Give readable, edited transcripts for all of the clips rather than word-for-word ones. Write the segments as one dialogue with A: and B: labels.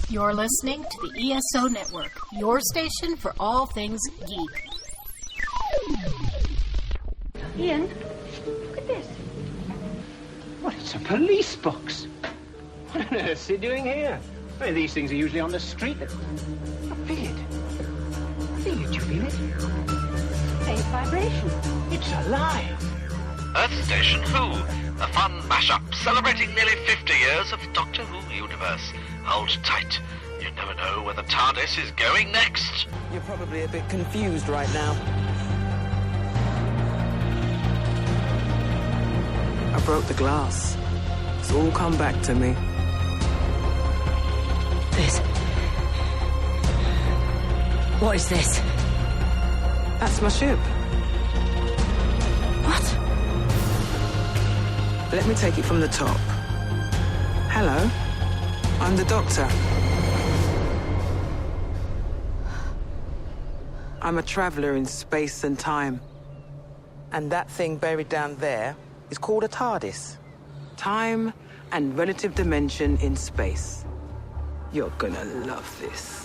A: You're listening to the ESO Network, your station for all things geek.
B: Ian, look at this.
C: What, it's a police box. What on earth is he doing here? I mean, these things are usually on the street. Feel it. Feel it, you feel it?
B: Faint vibration.
C: It's alive.
D: Earth Station Who, a fun mashup celebrating nearly 50 years of Doctor Who universe. Hold tight. You never know where the TARDIS is going next.
E: You're probably a bit confused right now. I broke the glass. It's all come back to me.
A: What is this?
E: That's my ship.
A: What?
E: Let me take it from the top. Hello, I'm the Doctor. I'm a traveller in space and time. And that thing buried down there is called a TARDIS. Time and relative dimension in space. You're gonna love this.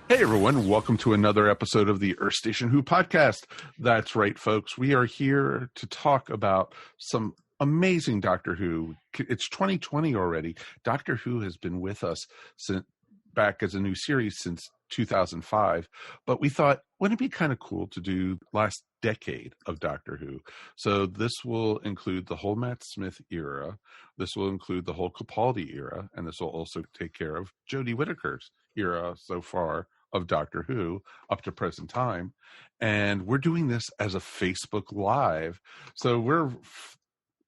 F: Hey everyone, welcome to another episode of the Earth Station Who podcast. That's right, folks. We are here to talk about some amazing Doctor Who. It's 2020 already. Doctor Who has been with us since back as a new series since 2005, but we thought, wouldn't it be kind of cool to do last decade of Doctor Who? So this will include the whole Matt Smith era, this will include the whole Capaldi era, and this will also take care of Jodie Whittaker's era so far of Doctor Who up to present time. And we're doing this as a Facebook Live. So we're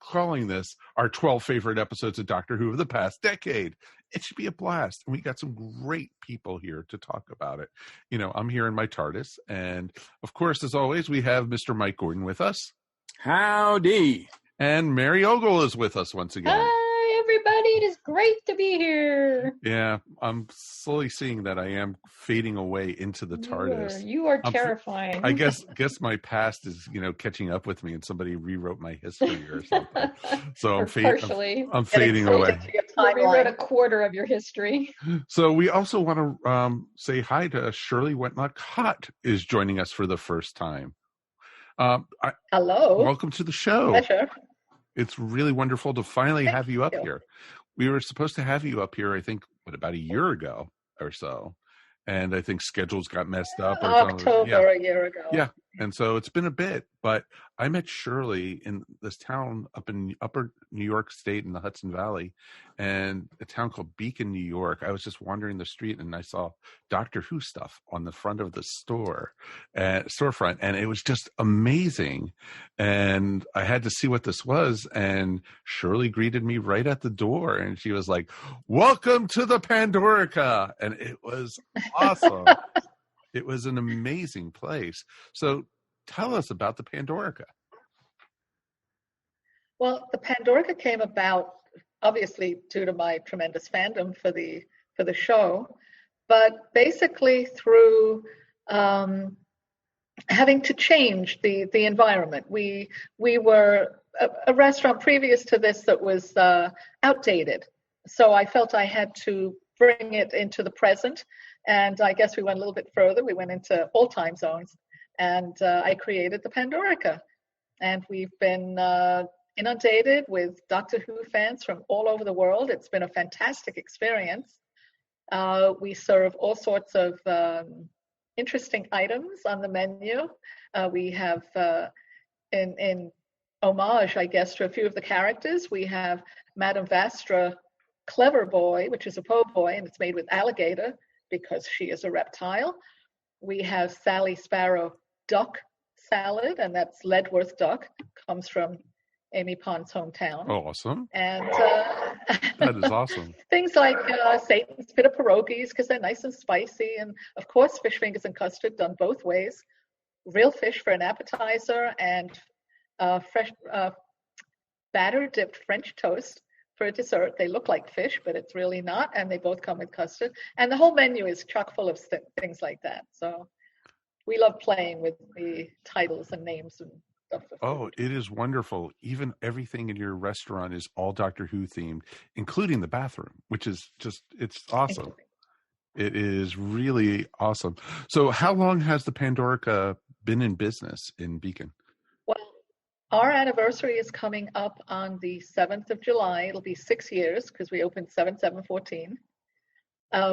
F: calling this our 12 favorite episodes of Doctor Who of the past decade. It should be a blast. And we got some great people here to talk about it. You know, I'm here in my TARDIS. And of course, as always, we have Mr. Mike Gordon with us.
G: Howdy.
F: And Mary Ogle is with us once again.
B: Hi, everybody. It is great to be here.
F: Yeah, I'm slowly seeing that I am fading away into the TARDIS.
B: You are terrifying.
F: I guess my past is, catching up with me, and somebody rewrote my history or something. So I'm fading away.
B: Rewrote a quarter of your history.
F: So we also want to say hi to Shirley Wetlock-Hott is joining us for the first time.
B: Hello.
F: Welcome to the show.
B: Pleasure.
F: It's really wonderful to finally have you up
B: you.
F: here. We were supposed to have you up here, I think, about a year ago or so. And I think schedules got messed up. Or
B: October a year ago.
F: Yeah. And so it's been a bit, but I met Shirley in this town up in upper New York State in the Hudson Valley, and a town called Beacon, New York. I was just wandering the street and I saw Doctor Who stuff on the front of the storefront, and it was just amazing. And I had to see what this was, and Shirley greeted me right at the door, and she was like, "Welcome to the Pandorica," and it was awesome. It was an amazing place. So tell us about the Pandorica.
H: Well, the Pandorica came about, obviously, due to my tremendous fandom for the show, but basically through having to change the environment. We were a restaurant previous to this that was outdated, so I felt I had to bring it into the present. And I guess we went a little bit further. We went into all time zones, and I created the Pandorica. And we've been inundated with Doctor Who fans from all over the world. It's been a fantastic experience. We serve all sorts of interesting items on the menu. We have, in homage, I guess, to a few of the characters, we have Madame Vastra Clever Boy, which is a po' boy, and it's made with alligator, because she is a reptile. We have Sally Sparrow duck salad, and that's Ledworth duck, comes from Amy Pond's hometown.
F: Oh, awesome.
H: And
F: that is awesome.
H: Things like Satan's pit of pierogies, because they're nice and spicy, and of course fish fingers and custard done both ways. Real fish for an appetizer, and fresh batter dipped French toast for a dessert. They look like fish, but it's really not, and they both come with custard. And the whole menu is chock full of things like that. So we love playing with the titles and names and stuff for food.
F: Oh, it is wonderful. Even everything in your restaurant is all Doctor Who themed, including the bathroom, which is just, it's awesome. It is really awesome. So how long has the Pandorica been in business in Beacon?
H: Well, our anniversary is coming up on the 7th of July. It'll be 6 years because we opened 7/7/14.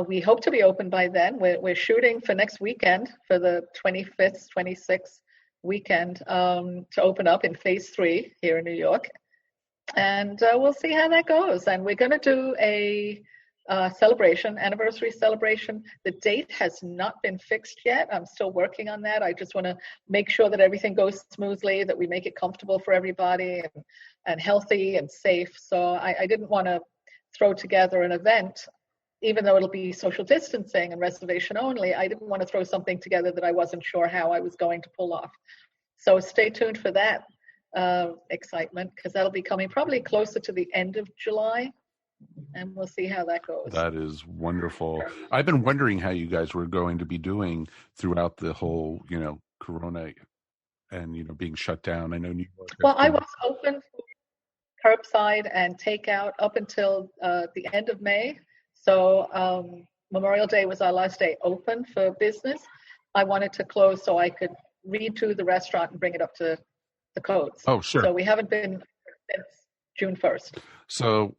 H: We hope to be open by then. We're shooting for next weekend, for the 25th, 26th weekend, to open up in phase 3 here in New York. And we'll see how that goes. And we're going to do a celebration, anniversary celebration. The date has not been fixed yet. I'm still working on that. I just want to make sure that everything goes smoothly, that we make it comfortable for everybody and healthy and safe. So I didn't want to throw together an event, even though it'll be social distancing and reservation only. I didn't want to throw something together that I wasn't sure how I was going to pull off. So stay tuned for that excitement, because that'll be coming probably closer to the end of July. And we'll see how that goes.
F: That is wonderful. I've been wondering how you guys were going to be doing throughout the whole, Corona and, being shut down. I know New York.
H: Well, I was open for curbside and takeout up until the end of May. So Memorial Day was our last day open for business. I wanted to close so I could redo the restaurant and bring it up to the codes.
F: Oh, sure.
H: So we haven't been since June 1st.
F: So,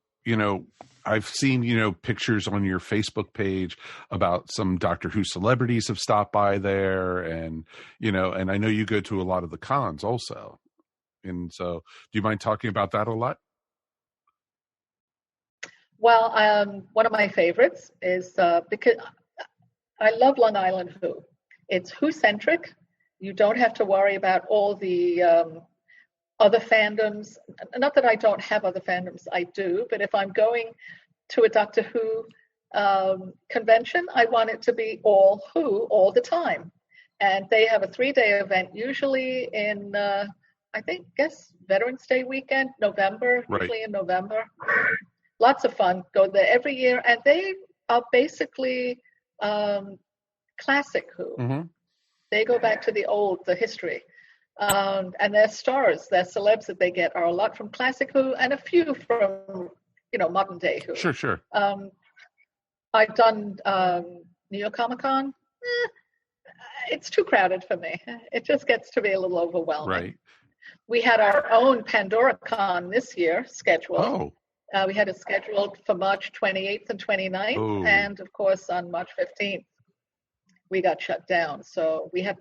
F: I've seen, pictures on your Facebook page about some Doctor Who celebrities have stopped by there, and, and I know you go to a lot of the cons also. And so do you mind talking about that a lot?
H: Well, one of my favorites is because I love Long Island Who. It's Who-centric. You don't have to worry about all the other fandoms. Not that I don't have other fandoms, I do, but if I'm going to a Doctor Who convention, I want it to be all Who all the time. And they have a 3-day event, usually in, guess Veterans Day weekend, November,
F: right.
H: Usually in November. Lots of fun. Go there every year. And they are basically classic Who.
F: Mm-hmm.
H: They go back to the history. And their stars, their celebs that they get are a lot from classic Who and a few from, modern day Who.
F: Sure.
H: I've done New York Comic Con. It's too crowded for me. It just gets to be a little overwhelming.
F: Right.
H: We had our own Pandora Con this year scheduled.
F: Oh.
H: We had it scheduled for March 28th and 29th.
F: Oh.
H: And of course on March 15th, we got shut down. So we had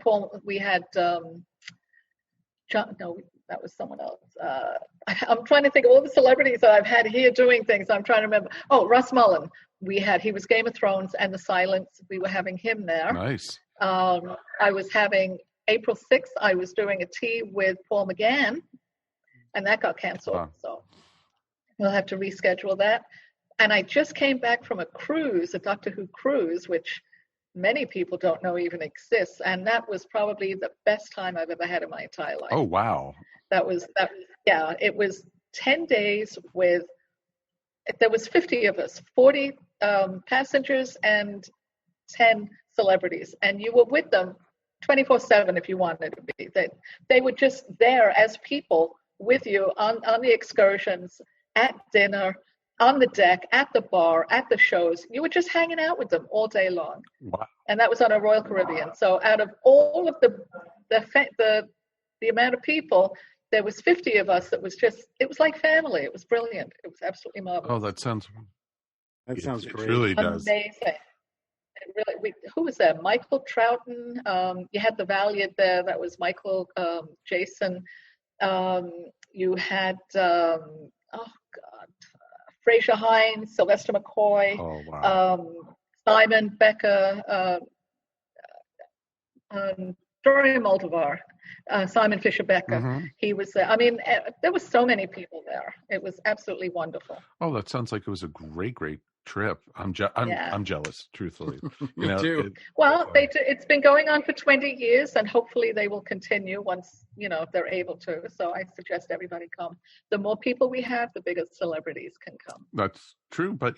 H: John, no, that was someone else. I'm trying to think of all the celebrities that I've had here doing things. I'm trying to remember. Oh, Russ Mullen. He was Game of Thrones and The Silence. We were having him there.
F: Nice.
H: I was having April 6th. I was doing a tea with Paul McGann, and that got canceled.
F: Wow.
H: So we'll have to reschedule that. And I just came back from a cruise, a Doctor Who cruise, which many people don't know even exists, and that was probably the best time I've ever had in my entire life.
F: Oh, wow.
H: That was it was 10 days there was 50 of us, 40 passengers and 10 celebrities, and you were with them 24/7 if you wanted to be. They were just there as people with you on the excursions, at dinner, on the deck, at the bar, at the shows. You were just hanging out with them all day long.
F: Wow.
H: And that was on a Royal Caribbean. So out of all of the amount of people, there was 50 of us that was it was like family. It was brilliant. It was absolutely marvelous.
F: Oh, that sounds
G: great.
F: It really does.
H: Amazing. Who was there? Michael Troughton. You had the Valiant there. That was Michael, Jason. You had, Fraser Hines, Sylvester McCoy,
F: oh, wow.
H: Simon Becker, Dorian Moldovar, Simon Fisher Becker.
F: Mm-hmm.
H: He was there. I mean, there were so many people there. It was absolutely wonderful.
F: Oh, that sounds like it was a great trip. I'm jealous, truthfully.
G: Me too.
H: It's been going on for 20 years, and hopefully they will continue once they're able to. So I suggest everybody come. The more people we have, the bigger celebrities can come.
F: That's true, but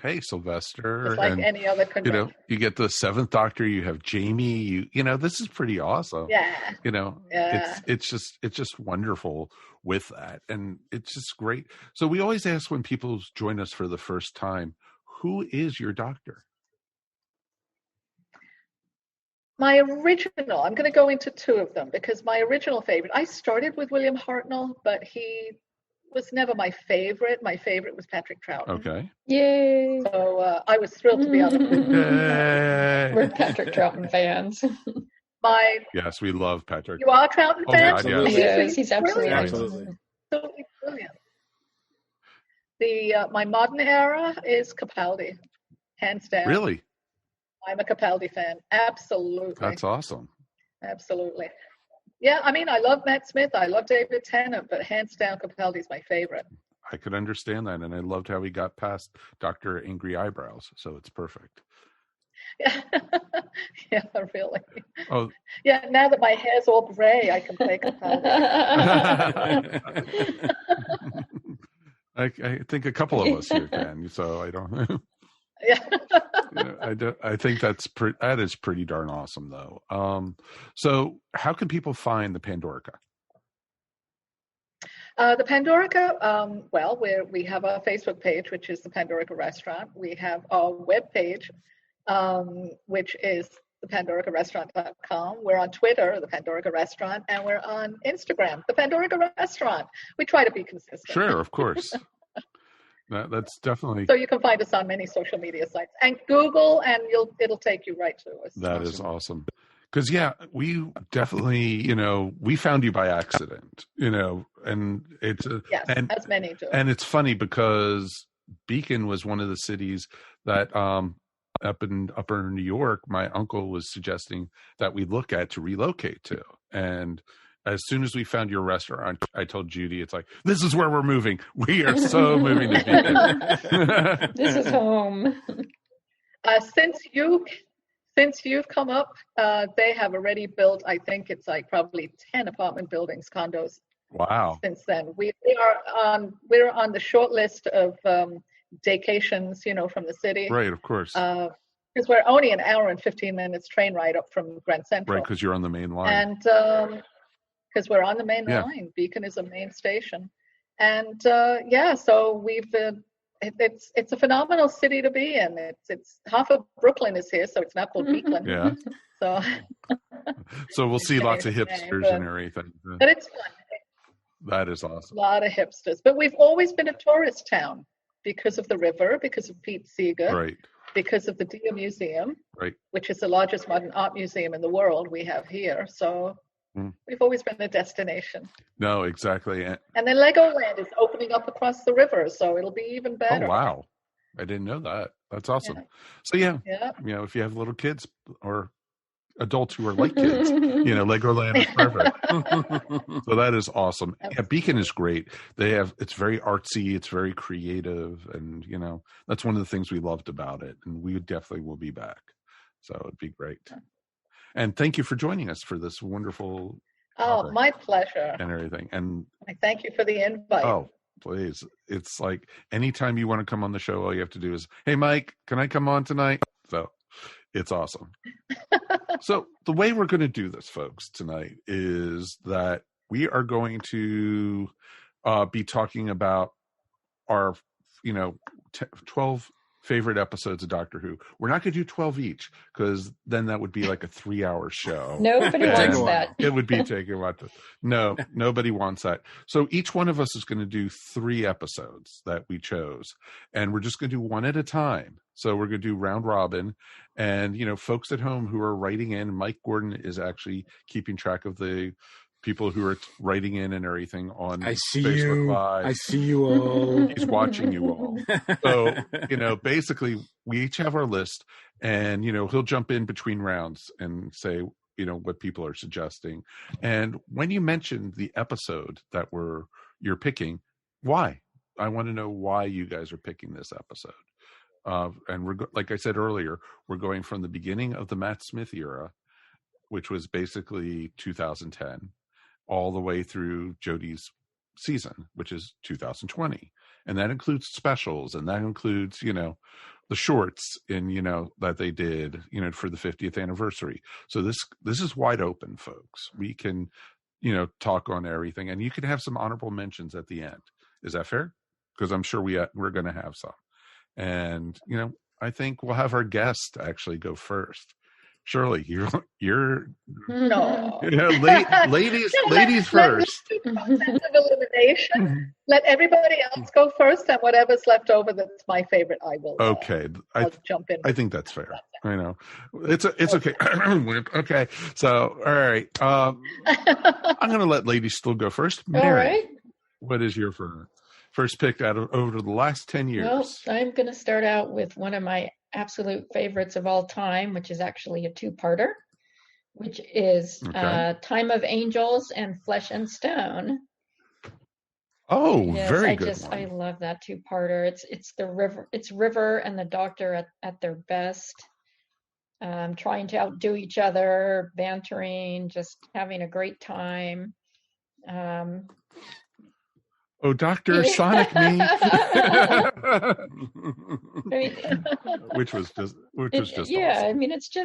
F: hey, Sylvester,
H: it's like any other convention.
F: You get the Seventh Doctor. You have Jamie. This is pretty awesome.
H: Yeah.
F: It's just wonderful with that, and it's just great. So we always ask when people join us for the first time, who is your doctor?
H: My original, I'm going to go into two of them because my original favorite, I started with William Hartnell, but he was never my favorite. My favorite was Patrick Troughton.
F: Okay.
B: Yay.
H: So I was thrilled to be on the group.
B: We're Patrick Troughton fans.
F: Yes, we love Patrick.
H: You are Troughton fans?
F: God,
B: yes. He's absolutely
G: Absolutely.
H: Absolutely brilliant. My modern era is Capaldi, hands down.
F: Really?
H: I'm a Capaldi fan. Absolutely.
F: That's awesome.
H: Absolutely. Yeah, I mean, I love Matt Smith. I love David Tennant, but hands down, Capaldi's my favorite.
F: I could understand that, and I loved how he got past Dr. Angry Eyebrows, so it's perfect.
H: Yeah, yeah, really.
F: Oh,
H: yeah. Now that my hair's all gray, I can play Capaldi.
F: I think a couple of us here can, so I don't.
H: Yeah.
F: I think that is pretty darn awesome, though. So how can people find the Pandorica?
H: The Pandorica, we have a Facebook page, which is the Pandorica Restaurant. We have our web page, which is thepandoricarestaurant.com. We're on Twitter, the Pandorica Restaurant, and we're on Instagram, the Pandorica Restaurant. We try to be consistent.
F: Sure, of course. That's definitely.
H: So you can find us on many social media sites and Google, and it'll take you right to us.
F: That is awesome. Because we definitely, we found you by accident, and it's
H: as many do.
F: And it's funny because Beacon was one of the cities that up in upper New York, my uncle was suggesting that we look at to relocate to, and as soon as we found your restaurant, I told Judy, it's like, this is where we're moving. We are so moving to Beacon.
B: This is home.
H: Since you've come up, they have already built, I think it's like probably 10 apartment buildings, condos.
F: Wow.
H: Since then. We're on the short list of vacations, from the city.
F: Right, of course.
H: Because we're only an hour and 15 minutes train ride up from Grand Central.
F: Right, because you're on the main line.
H: And because we're on the main line. Beacon is a main station. And so we've it's a phenomenal city to be in. It's half of Brooklyn is here, so it's not called Beacon.
F: Yeah.
H: So
F: we'll see lots of hipsters and everything.
H: But it's fun.
F: That is awesome.
H: A lot of hipsters. But we've always been a tourist town because of the river, because of Pete Seeger.
F: Right.
H: Because of the Dia Museum,
F: right,
H: which is the largest modern art museum in the world we have here. So we've always been a destination.
F: No, exactly. And
H: then Legoland is opening up across the river, so it'll be even better.
F: Oh, wow. I didn't know that. That's awesome.
H: Yeah.
F: So, if you have little kids or adults who are like kids, Legoland is perfect. So that is awesome. Yeah, Beacon is great. It's very artsy, it's very creative, and that's one of the things we loved about it, and we definitely will be back. So it'd be great. And thank you for joining us for this wonderful
H: my pleasure.
F: And everything. And
H: I thank you for the invite.
F: Oh, please. It's like anytime you want to come on the show, all you have to do is, hey Mike, can I come on tonight? So it's awesome. So the way we're going to do this, folks, tonight is that we are going to be talking about our, 12 favorite episodes of Doctor Who. We're not going to do 12 each because then that would be like a 3-hour show.
B: Nobody wants that.
F: It would be taking a lot. No, nobody wants that. So each one of us is going to do 3 episodes that we chose, and we're just going to do one at a time. So we're going to do round robin, and folks at home who are writing in, Mike Gordon is actually keeping track of the people who are writing in and everything on Facebook Live.
G: I see you all.
F: He's watching you all. So, basically we each have our list, and, he'll jump in between rounds and say, what people are suggesting. And when you mentioned the episode that you're picking, why? I want to know why you guys are picking this episode. and like I said earlier, we're going from the beginning of the Matt Smith era, which was basically 2010, all the way through Jodie's season, which is 2020. And that includes specials, and that includes, the shorts that they did, for the 50th anniversary. So this is wide open, folks. We can, talk on everything, and you can have some honorable mentions at the end. Is that fair? Because I'm sure we're going to have some. And, I think we'll have our guest actually go first. Shirley, you're
H: no.
F: Ladies first.
H: Sense of elimination. Let everybody else go first, and whatever's left over that's my favorite, I will.
F: Okay,
H: I'll jump in.
F: I think that's fair. I know it's okay. Okay, so all right. I'm going to let ladies still go first. Mary,
B: all right.
F: What is your first pick over the last 10 years?
B: Well, I'm going to start out with one of my absolute favorites of all time, which is actually a two-parter, which is Time of Angels and Flesh and Stone.
F: Oh,
B: yes,
F: very good.
B: I love that two-parter. It's River and the Doctor at their best, trying to outdo each other, bantering, just having a great time.
F: Oh, Dr. Sonic me. which was just
B: yeah,
F: awesome.
B: I mean, it's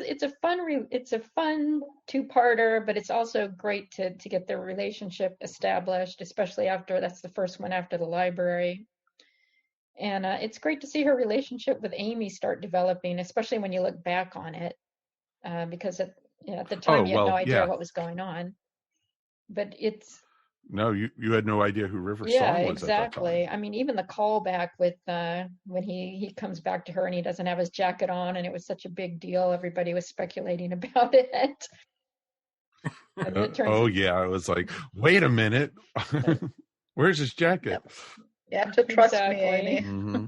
B: a fun two-parter, but it's also great to get their relationship established, especially after that's the first one after the library. And it's great to see her relationship with Amy start developing, especially when you look back on it, because at the time you had no idea what was going on. But it's
F: no, you had no idea who River Song was
B: exactly.
F: at that time.
B: I mean, even the callback with when he comes back to her and he doesn't have his jacket on, and it was such a big deal. Everybody was speculating about it.
F: I was like, wait a minute, where's his jacket?
H: You have to trust me, Amy.
F: Mm-hmm.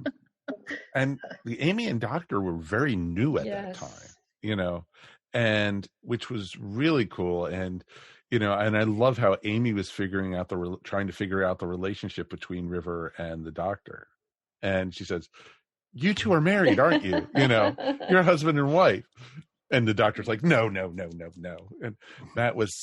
F: And the Amy and Doctor were very new at that time, and which was really cool. And and I love how Amy was trying to figure out the relationship between River and the Doctor. And she says, "You two are married, aren't you? You're husband and wife." And the Doctor's like, "No." And Matt was,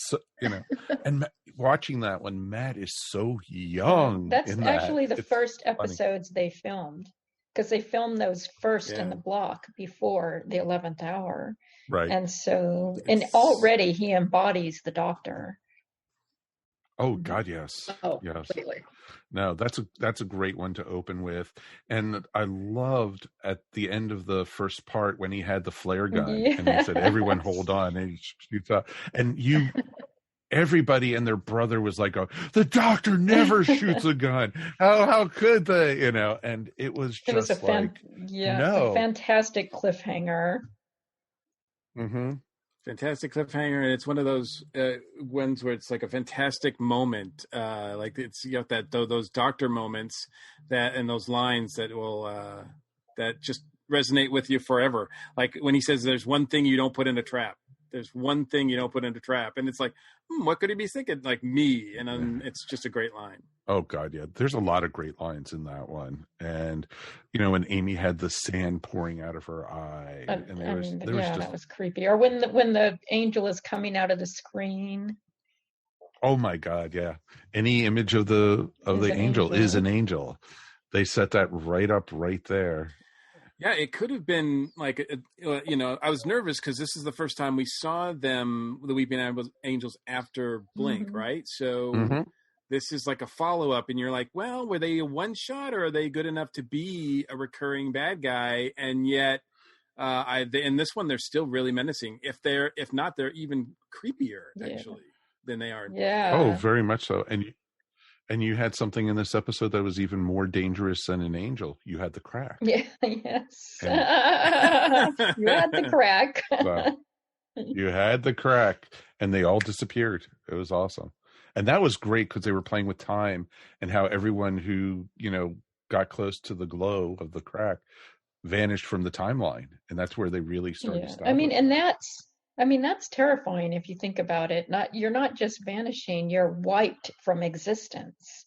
F: and watching that when Matt is so young.
B: That's actually the first episodes they filmed, because they filmed those first in the block before the 11th hour.
F: Right.
B: And so, and already he embodies the Doctor.
F: Oh God, yes.
H: Oh,
F: yes.
H: Completely.
F: No, that's a great one to open with. And I loved at the end of the first part when he had the flare gun and he said, "Everyone hold on," and he shoots up. And everybody and their brother was like, "Oh, the Doctor never shoots a gun. How could they?" And it was just a
B: fantastic cliffhanger.
F: Mm-hmm.
G: Fantastic cliffhanger, and it's one of those ones where it's like a fantastic moment. Like it's those Doctor moments and those lines that will that just resonate with you forever. Like when he says, "There's one thing you don't put in a trap." There's one thing you don't put in a trap, and it's like, what could he be thinking? Like me, and it's just a great line.
F: Oh God, yeah. There's a lot of great lines in that one, and when Amy had the sand pouring out of her eye, and
B: that was creepy. Or when the angel is coming out of the screen.
F: Oh my God, yeah. Any image of the angel is an angel. They set that right up right there.
G: Yeah, it could have been like, I was nervous because this is the first time we saw them, the Weeping Angels, after Blink, right? So this is like a follow-up, and you're like, well, were they a one-shot, or are they good enough to be a recurring bad guy? And yet, in this one, they're still really menacing. If not, they're even creepier, actually, than they are.
B: Yeah.
F: Oh, very much so. And you had something in this episode that was even more dangerous than an angel. You had the crack.
B: Yeah, yes. You had the crack.
F: So, you had the crack, and they all disappeared. It was awesome. And that was great because they were playing with time and how everyone who, got close to the glow of the crack vanished from the timeline. And that's where they really started.
B: That's terrifying if you think about it. You're not just vanishing, you're wiped from existence.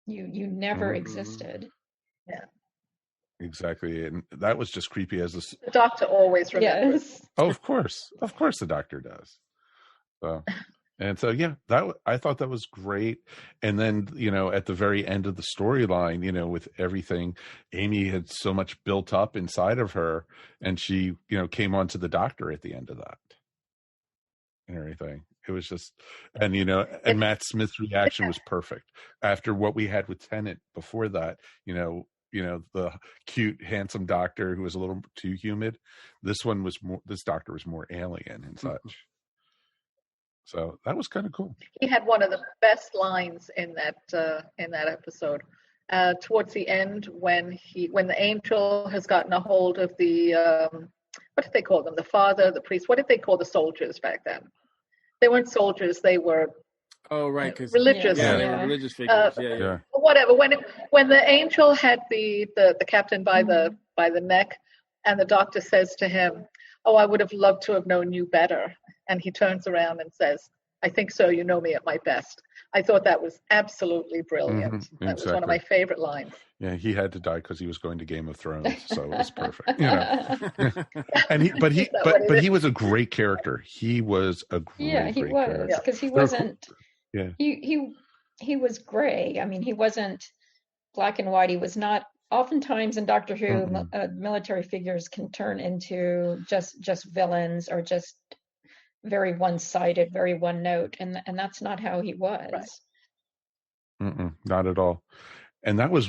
B: You never existed.
H: Yeah.
F: Exactly. And that was just creepy as this.
H: The doctor always remembers.
B: Yes.
F: Oh, of course the doctor does. So, and so, yeah, I thought that was great. And then, at the very end of the storyline, with everything, Amy had so much built up inside of her, and she, came on to the doctor at the end of that and everything. It was just, and, and Matt Smith's reaction was perfect after what we had with Tennant before that, the cute, handsome doctor who was a little too humid. This doctor was more alien and such. So that was kind of cool.
H: He had one of the best lines in that episode. Towards the end, when the angel has gotten a hold of the what did they call them? The father, the priest. What did they call the soldiers back then? They weren't soldiers. They were religious.
G: Yeah, they were religious figures. Yeah.
H: Whatever. When the angel had the captain by the neck, and the doctor says to him, "Oh, I would have loved to have known you better," and he turns around and says, "I think so. You know me at my best." I thought that was absolutely brilliant.
F: Mm-hmm,
H: that was one of my favorite lines.
F: Yeah, he had to die because he was going to Game of Thrones, so it was perfect. And he was a great character. He was a great
B: he was,
F: character.
B: because he wasn't.
F: Yeah.
B: He was gray. I mean, he wasn't black and white. He was not. Oftentimes in Doctor Who, military figures can turn into just villains or just very one-sided, very one-note, and that's not how he was.
F: Right. Not at all. And that was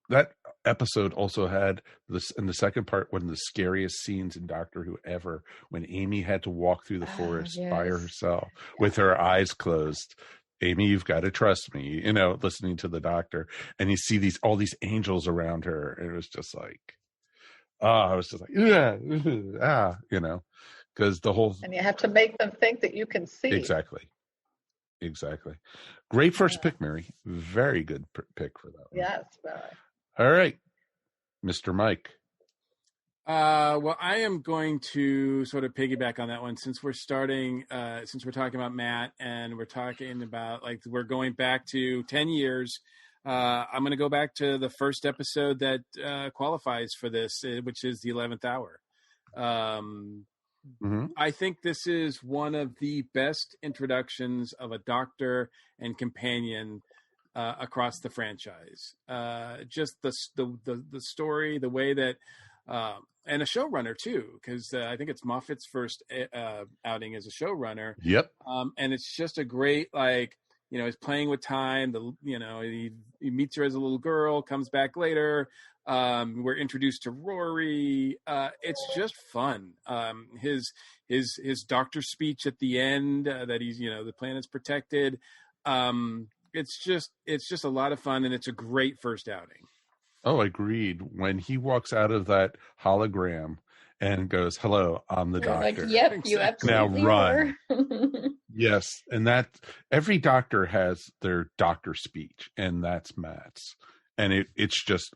F: that episode also had this in the second part, one of the scariest scenes in Doctor Who ever, when Amy had to walk through the forest by herself with her eyes closed. Amy, you've got to trust me, listening to the doctor, and you see all these angels around her, and it was just like, I was just like, because the whole,
H: and you have to make them think that you can see.
F: Exactly. Great first pick, Mary. Very good pick for that one.
H: Yes.
F: All right, Mr. Mike.
G: Well, I am going to sort of piggyback on that one since we're talking about Matt and we're talking about we're going back to 10 years. I'm going to go back to the first episode that qualifies for this, which is the 11th Hour. I think this is one of the best introductions of a doctor and companion across the franchise. Just the story, the way that, and a showrunner too, because I think it's Moffat's first outing as a showrunner.
F: Yep.
G: And it's just a great, he's playing with time. He meets her as a little girl, comes back later. We're introduced to Rory. It's just fun. His doctor speech at the end that he's, the planet's protected. It's just a lot of fun, and it's a great first outing.
F: Oh, agreed. When he walks out of that hologram and goes, "Hello, I'm the doctor."
B: Like, yep, you absolutely
F: now run.
B: were.
F: Yes, and that every doctor has their doctor speech, and that's Matt's, and it's just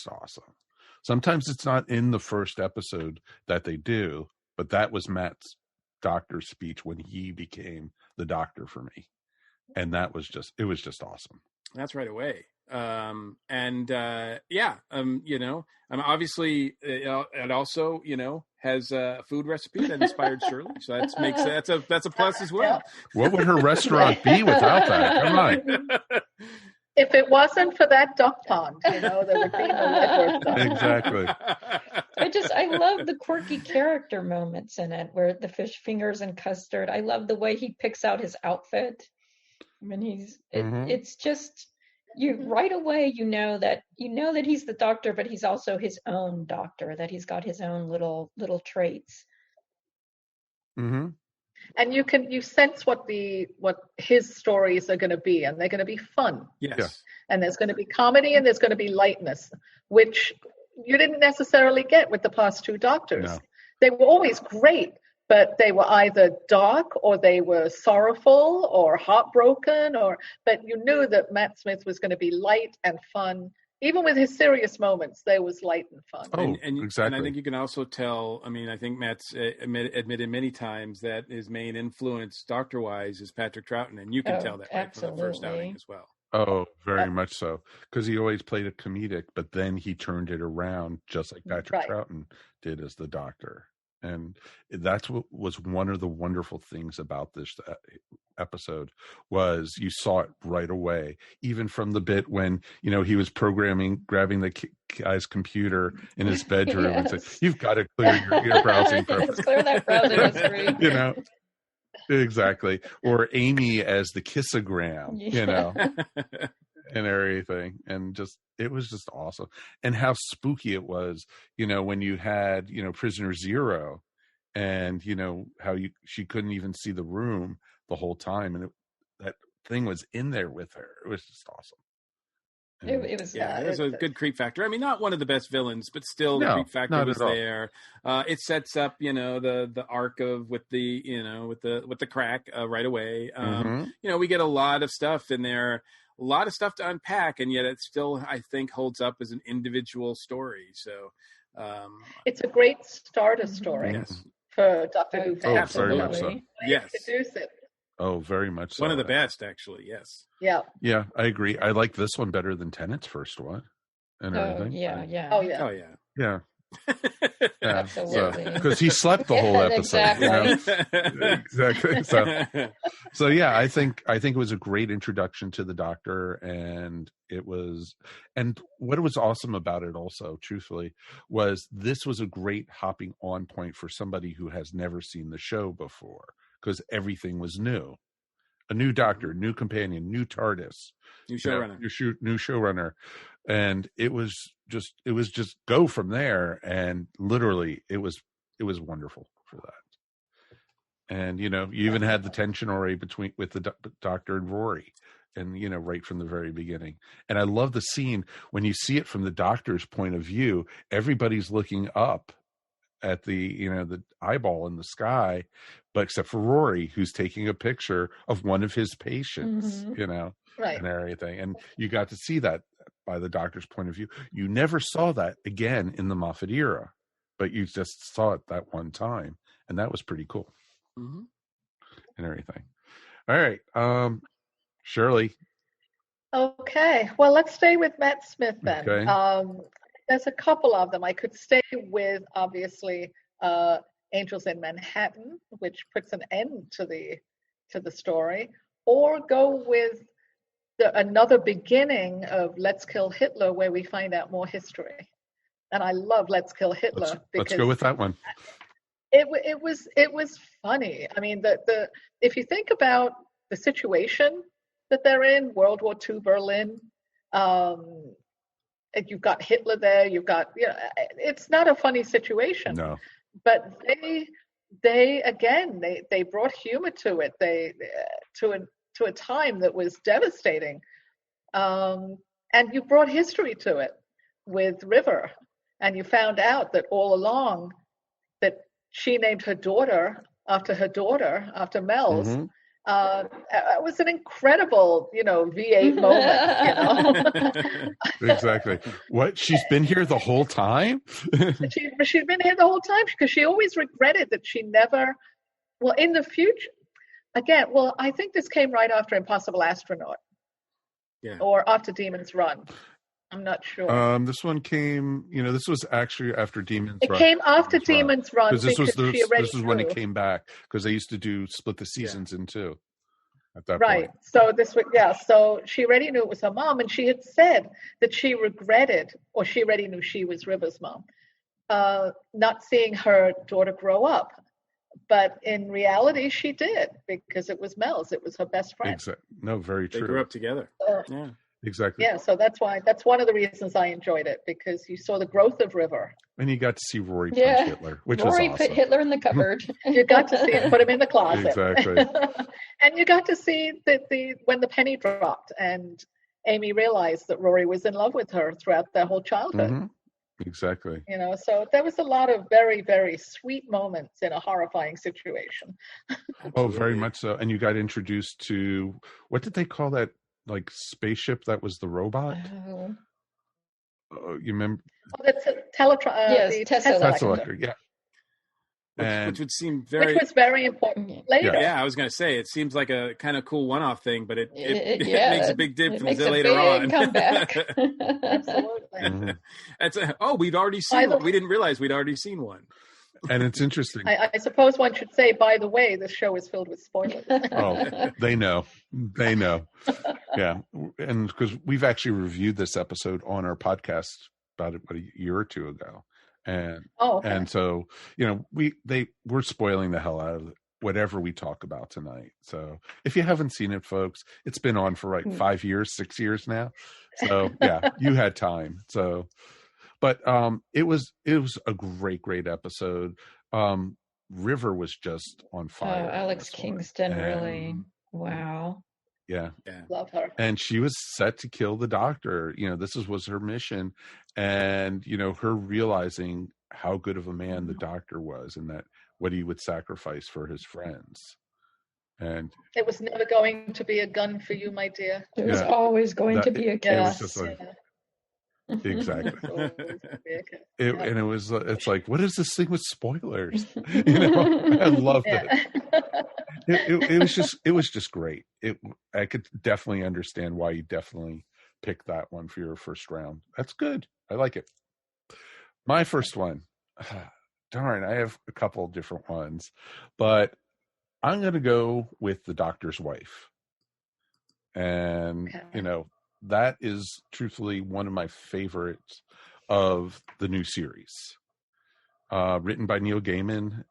F: awesome. Sometimes it's not in the first episode that they do, but that was Matt's doctor speech when he became the doctor for me, and it was just awesome.
G: That's right away. Obviously it also, has a food recipe that inspired Shirley. So that's a plus as well.
F: What would her restaurant be without that? Come on.
H: If it wasn't for that duck pond, there would be no Ledworth duck.
F: Exactly.
B: I love the quirky character moments in it, where the fish fingers and custard. I love the way he picks out his outfit. I mean, it's just, you right away you know that he's the doctor, but he's also his own doctor, that he's got his own little traits.
F: Mm-hmm.
H: And you sense what his stories are going to be, and they're going to be fun.
G: Yes.
H: And there's going to be comedy and there's going to be lightness, which you didn't necessarily get with the past two doctors.
F: No.
H: They were always great, but they were either dark or they were sorrowful or heartbroken, but you knew that Matt Smith was going to be light and fun. Even with his serious moments, there was light and fun.
F: Oh,
G: and
F: exactly.
G: And I think you can also tell, I think Matt's admitted many times that his main influence doctor-wise is Patrick Troughton, and you can tell that right from the first outing as well.
F: Oh, very much so. Because he always played a comedic, but then he turned it around just like Patrick Troughton did as the Doctor. And that's what was one of the wonderful things about this episode was you saw it right away, even from the bit when, he was grabbing the guy's computer in his bedroom and said, "You've got to clear your browsing preference."
I: Clear that browsing history.
F: Exactly. Or Amy as the kissogram, and everything. And it was just awesome. And how spooky it was, when you had, Prisoner Zero and, how she couldn't even see the room the whole time. And that thing was in there with her. It was just awesome.
I: It was
G: a good creep factor. I mean, not one of the best villains, but still the creep factor was there. It sets up, the arc of with the crack right away. We get a lot of stuff in there, a lot of stuff to unpack, and yet it still, I think, holds up as an individual story. So
H: it's a great starter story for Doctor Who fans.
F: Absolutely. Very much so.
G: Yes.
H: Introduce it.
F: Oh, very much so.
G: One of the best, actually, yes.
H: Yeah.
F: Yeah, I agree. I like this one better than Tennant's first one and everything.
I: Yeah.
H: Oh, yeah.
F: Yeah.
I: Absolutely.
F: Because he slept the whole episode.
I: Exactly.
F: Exactly. So yeah, I think it was a great introduction to the Doctor, and what was awesome about it also, truthfully, was this was a great hopping on point for somebody who has never seen the show before. Because everything was new. A new Doctor, new companion, new TARDIS.
G: New showrunner.
F: New showrunner. And it was just go from there. And literally it was wonderful for that. And, you even had the tension already with the Doctor and Rory. And, right from the very beginning. And I love the scene when you see it from the Doctor's point of view, everybody's looking up at the the eyeball in the sky, but except for Rory, who's taking a picture of one of his patients,
H: right,
F: and everything. And you got to see that by the Doctor's point of view. You never saw that again in the Moffat era, but you just saw it that one time, and that was pretty cool. And everything. All right, Shirley.
H: Okay, well, let's stay with Matt Smith then.
F: Okay.
H: There's a couple of them. I could stay with, obviously, Angels in Manhattan, which puts an end to the story, or go with another beginning of Let's Kill Hitler, where we find out more history. And I love Let's Kill Hitler.
F: Let's go with that one.
H: It was funny. I mean, if you think about the situation that they're in, World War II Berlin. You've got Hitler there. You've got, it's not a funny situation.
F: No.
H: But they brought humor to it. To a time that was devastating, and you brought history to it with River, and you found out that all along that she named her daughter after Mel's.
F: Mm-hmm.
H: It was an incredible, V8 moment.
F: Exactly. What? She's been here the whole time?
H: She'd been here the whole time because she always regretted that she never. Well, in the future, again. Well, I think this came right after Impossible Astronaut, or after Demon's Run. I'm not sure.
F: This one came. This was actually after Demon's Run.
H: It came after Demon's Run
F: because this was when it came back, because they used to split the seasons in two at that point.
H: So so she already knew it was her mom, and she had said that she regretted, or she already knew she was River's mom, not seeing her daughter grow up. But in reality, she did, because it was Mel's. It was her best friend.
F: Exactly. No, very true.
G: They grew up together.
F: Yeah. Exactly.
H: Yeah, so that's one of the reasons I enjoyed it, because you saw the growth of River.
F: And you got to see Rory punch Hitler, which was awesome.
I: Rory put Hitler in the cupboard.
H: You got to see it, put him in the closet.
F: Exactly.
H: And you got to see when the penny dropped and Amy realized that Rory was in love with her throughout their whole childhood.
F: Mm-hmm. Exactly.
H: So there was a lot of very, very sweet moments in a horrifying situation.
F: Oh, very much so. And you got introduced to, what did they call that? Like spaceship that was the robot? You remember?
H: Oh, that's a Telectron.
I: Yes,
H: Tesla.
F: Tesla. Yeah.
G: which would seem very...
H: Which was very important later.
G: Yeah, I was going to say, it seems like a kind of cool one-off thing, but it makes a big difference
B: later
G: big
B: on. Comeback.
H: Absolutely.
G: We'd already seen one. We didn't realize we'd already seen one.
F: And it's interesting.
H: I suppose one should say, by the way, this show is filled with spoilers.
F: Oh, they know. Yeah. And because we've actually reviewed this episode on our podcast about a year or two ago. And and so, we're spoiling the hell out of whatever we talk about tonight. So if you haven't seen it, folks, it's been on for 5 years, 6 years now. So yeah, you had time. So, but it was a great episode. River was just on fire.
B: Alex Kingston, really. Wow.
F: Yeah.
H: Love her.
F: And she was set to kill the doctor. This was her mission. And, her realizing how good of a man the doctor was and that what he would sacrifice for his friends. And
H: it was never going to be a gun for you, my dear.
B: It was always going to be a kiss.
F: Exactly. And it's like, what is this thing with spoilers? I loved it. It was just great. I could definitely understand why you definitely picked that one for your first round. That's good. I like it. My first one, darn, I have a couple different ones, but I'm going to go with the doctor's wife. And, that is truthfully one of my favorites of the new series. Written by Neil Gaiman,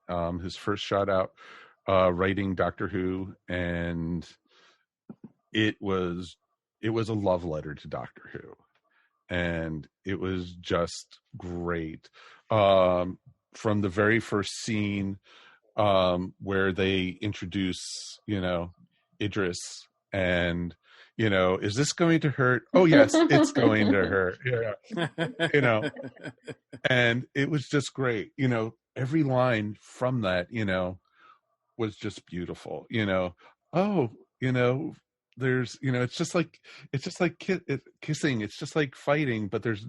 F: his first shot out writing Doctor Who, and it was a love letter to Doctor Who, and it was just great. From the very first scene where they introduce, Idris, and is this going to hurt? Oh yes, it's going to hurt. Yeah. And it was just great. Every line from that, was just beautiful. There's, it's just like kissing. It's just like fighting, but there's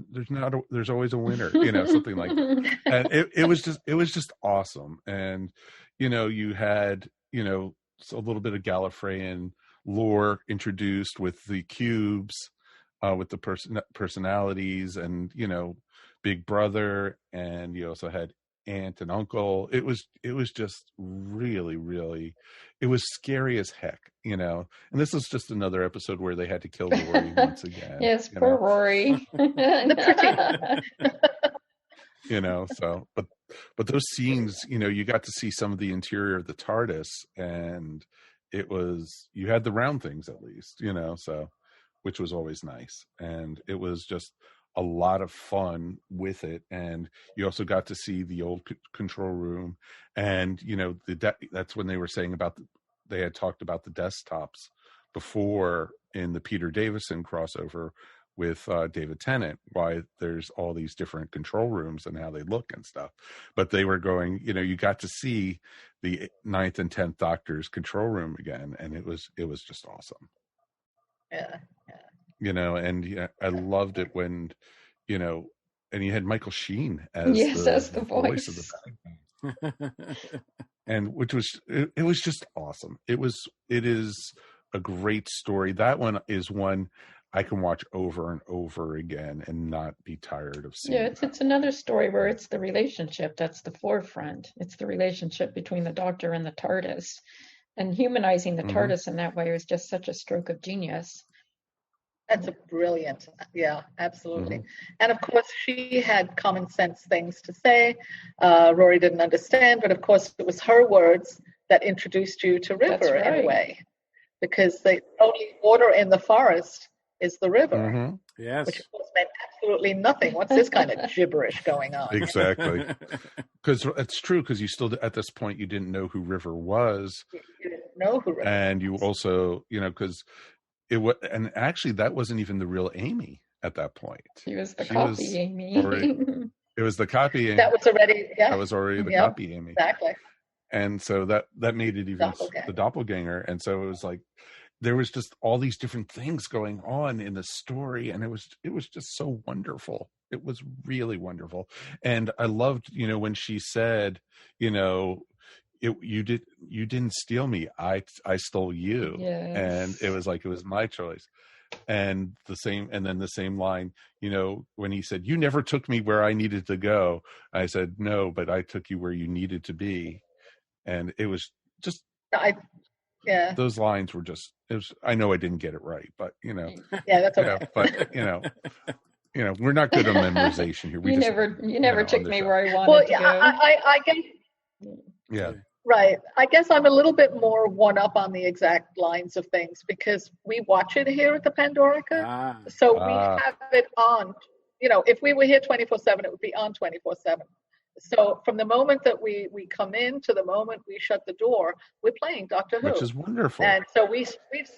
F: always a winner. Something like that. And it was just awesome. And you had a little bit of Gallifreyan lore introduced with the cubes, with the personalities, and Big Brother, and you also had aunt and uncle. It was just really, really, it was scary as heck, and this was just another episode where they had to kill Rory once again.
B: Yes, poor Rory.
F: So but those scenes, you got to see some of the interior of the TARDIS, and you had the round things at least, so, which was always nice. And it was just a lot of fun with it. And you also got to see the old control room, and, that's when they were saying they had talked about the desktops before in the Peter Davison crossover with David Tennant, why there's all these different control rooms and how they look and stuff. But they were going, you got to see the 9th and 10th Doctor's control room again, and it was just awesome.
H: Yeah.
F: And I loved it when, and you had Michael Sheen as the voice of the and which was it was just awesome. It is a great story. That one is one I can watch over and over again and not be tired of seeing.
B: Yeah, it's another story where it's the relationship that's the forefront. It's the relationship between the Doctor and the TARDIS, and humanizing the TARDIS in that way is just such a stroke of genius.
H: That's a brilliant, yeah, absolutely. And of course, she had common sense things to say. Rory didn't understand, but of course, it was her words that introduced you to River in a way, because the only water in the forest is the river.
G: Yes.
H: Which of course meant absolutely nothing. What's this kind of gibberish going on?
F: Exactly. Because it's true, because you still, at this point, you didn't know who River was.
H: You didn't know who River was.
F: And you also, because it was, and actually that wasn't even the real Amy at that point.
B: She was the copy Amy.
F: It was the copy Amy.
H: That was already,
F: That was already the copy Amy.
H: Exactly.
F: And so that made it even the doppelganger. And so it was like, there was just all these different things going on in the story, and it was just so wonderful. It was really wonderful. And I loved, when she said, you didn't steal me. I stole you.
B: Yes.
F: And it was like, it was my choice. And then the same line, when he said, you never took me where I needed to go. I said, no, but I took you where you needed to be. And it was just, those lines were just, I know I didn't get it right, but
H: yeah, that's okay.
F: But we're not good on memorization here.
B: You never took me where I wanted
H: well,
B: to go.
H: I guess.
F: Yeah.
H: Right. I guess I'm a little bit more one up on the exact lines of things because we watch it here at the Pandorica. So we have it on, if we were here 24/7, it would be on 24/7. So from the moment that we come in to the moment we shut the door, we're playing Doctor Who.
F: Which is wonderful.
H: And so we've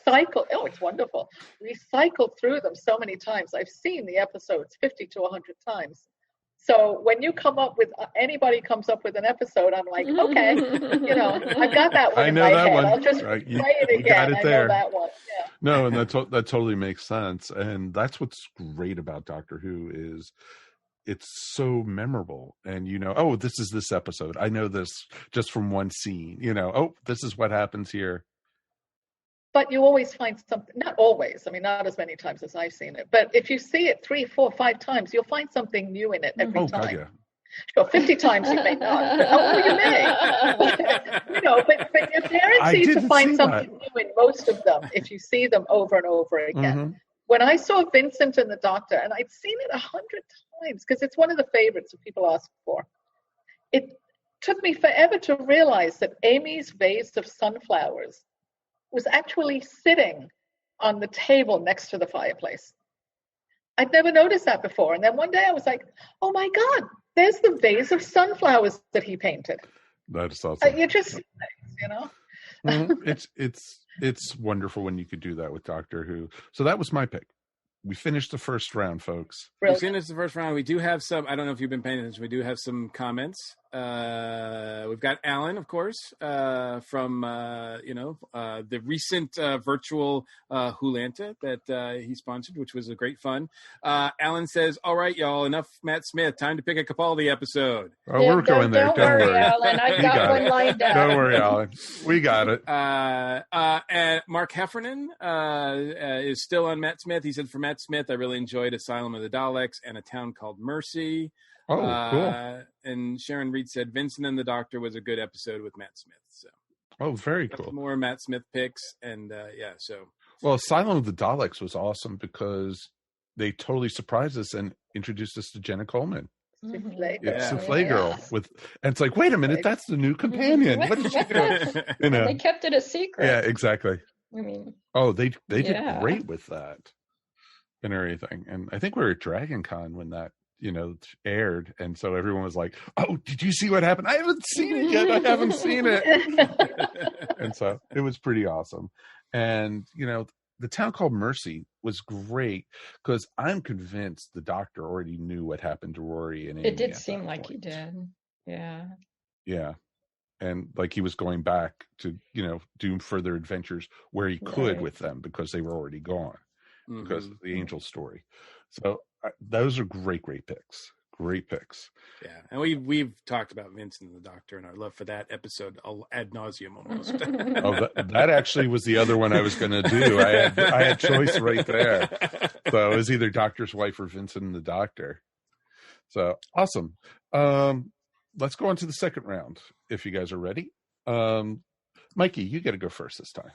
H: cycled, it's wonderful. We cycled through them so many times. I've seen the episodes 50 to 100 times. So when anybody comes up with an episode, I'm like, okay, I've got that one in my head.
F: One.
H: I'll just play it again. I know that one. Yeah.
F: No, and that totally makes sense. And that's what's great about Doctor Who is it's so memorable. And this is this episode. I know this just from one scene. This is what happens here.
H: But you always find something, not always, not as many times as I've seen it, but if you see it 3, 4, 5 times, you'll find something new in it every time. God, yeah. Sure, 50 times you may not, but, you may. But you're guaranteed to find something new in most of them if you see them over and over again. Mm-hmm. When I saw Vincent and the Doctor, and I'd seen it 100 times, because it's one of the favorites that people ask for, it took me forever to realize that Amy's vase of sunflowers was actually sitting on the table next to the fireplace. I'd never noticed that before. And then one day I was like, oh my God, there's the vase of sunflowers that he painted.
F: That's awesome.
H: You just,
F: It's wonderful when you could do that with Doctor Who. So that was my pick. We finished the first round, folks.
G: Brilliant. We finished the first round. We do have some, I don't know if you've been paying attention, we do have some comments. We've got Alan, of course, from, the recent virtual Wholanta that he sponsored, which was a great fun. Alan says, all right, y'all, enough Matt Smith. Time to pick a Capaldi episode.
F: Oh, we're going there. Don't worry,
B: Alan. I got one lined up.
F: Don't worry, Alan. We got it.
G: And Mark Heffernan is still on Matt Smith. He said, for Matt Smith, I really enjoyed Asylum of the Daleks and A Town Called Mercy.
F: Oh, cool.
G: And Sharon Reed said Vincent and the Doctor was a good episode with Matt Smith. So,
F: very cool.
G: More Matt Smith picks, and
F: Well, Asylum of the Daleks was awesome because they totally surprised us and introduced us to Jenna Coleman. It's Souffle Girl and it's like, wait a minute, that's the new companion. What did she do?
B: They kept it a secret.
F: Yeah, exactly. They did great with that and everything. And I think we were at Dragon Con when that aired, and so everyone was like, oh, did you see what happened? I haven't seen it yet. I haven't seen it. And so it was pretty awesome. And The Town Called Mercy was great because I'm convinced the Doctor already knew what happened to Rory and Amy.
B: It did seem like he did.
F: Yeah, and like he was going back to do further adventures where he could with them because they were already gone because of the Angel story. So those are great picks. Great picks.
G: Yeah, and we've talked about Vincent and the Doctor and our love for that episode ad nauseum almost.
F: That actually was the other one I was going to do. I had choice right there. So it was either Doctor's Wife or Vincent and the Doctor. So awesome. Let's go on to the second round if you guys are ready. Mikey, you got to go first this time.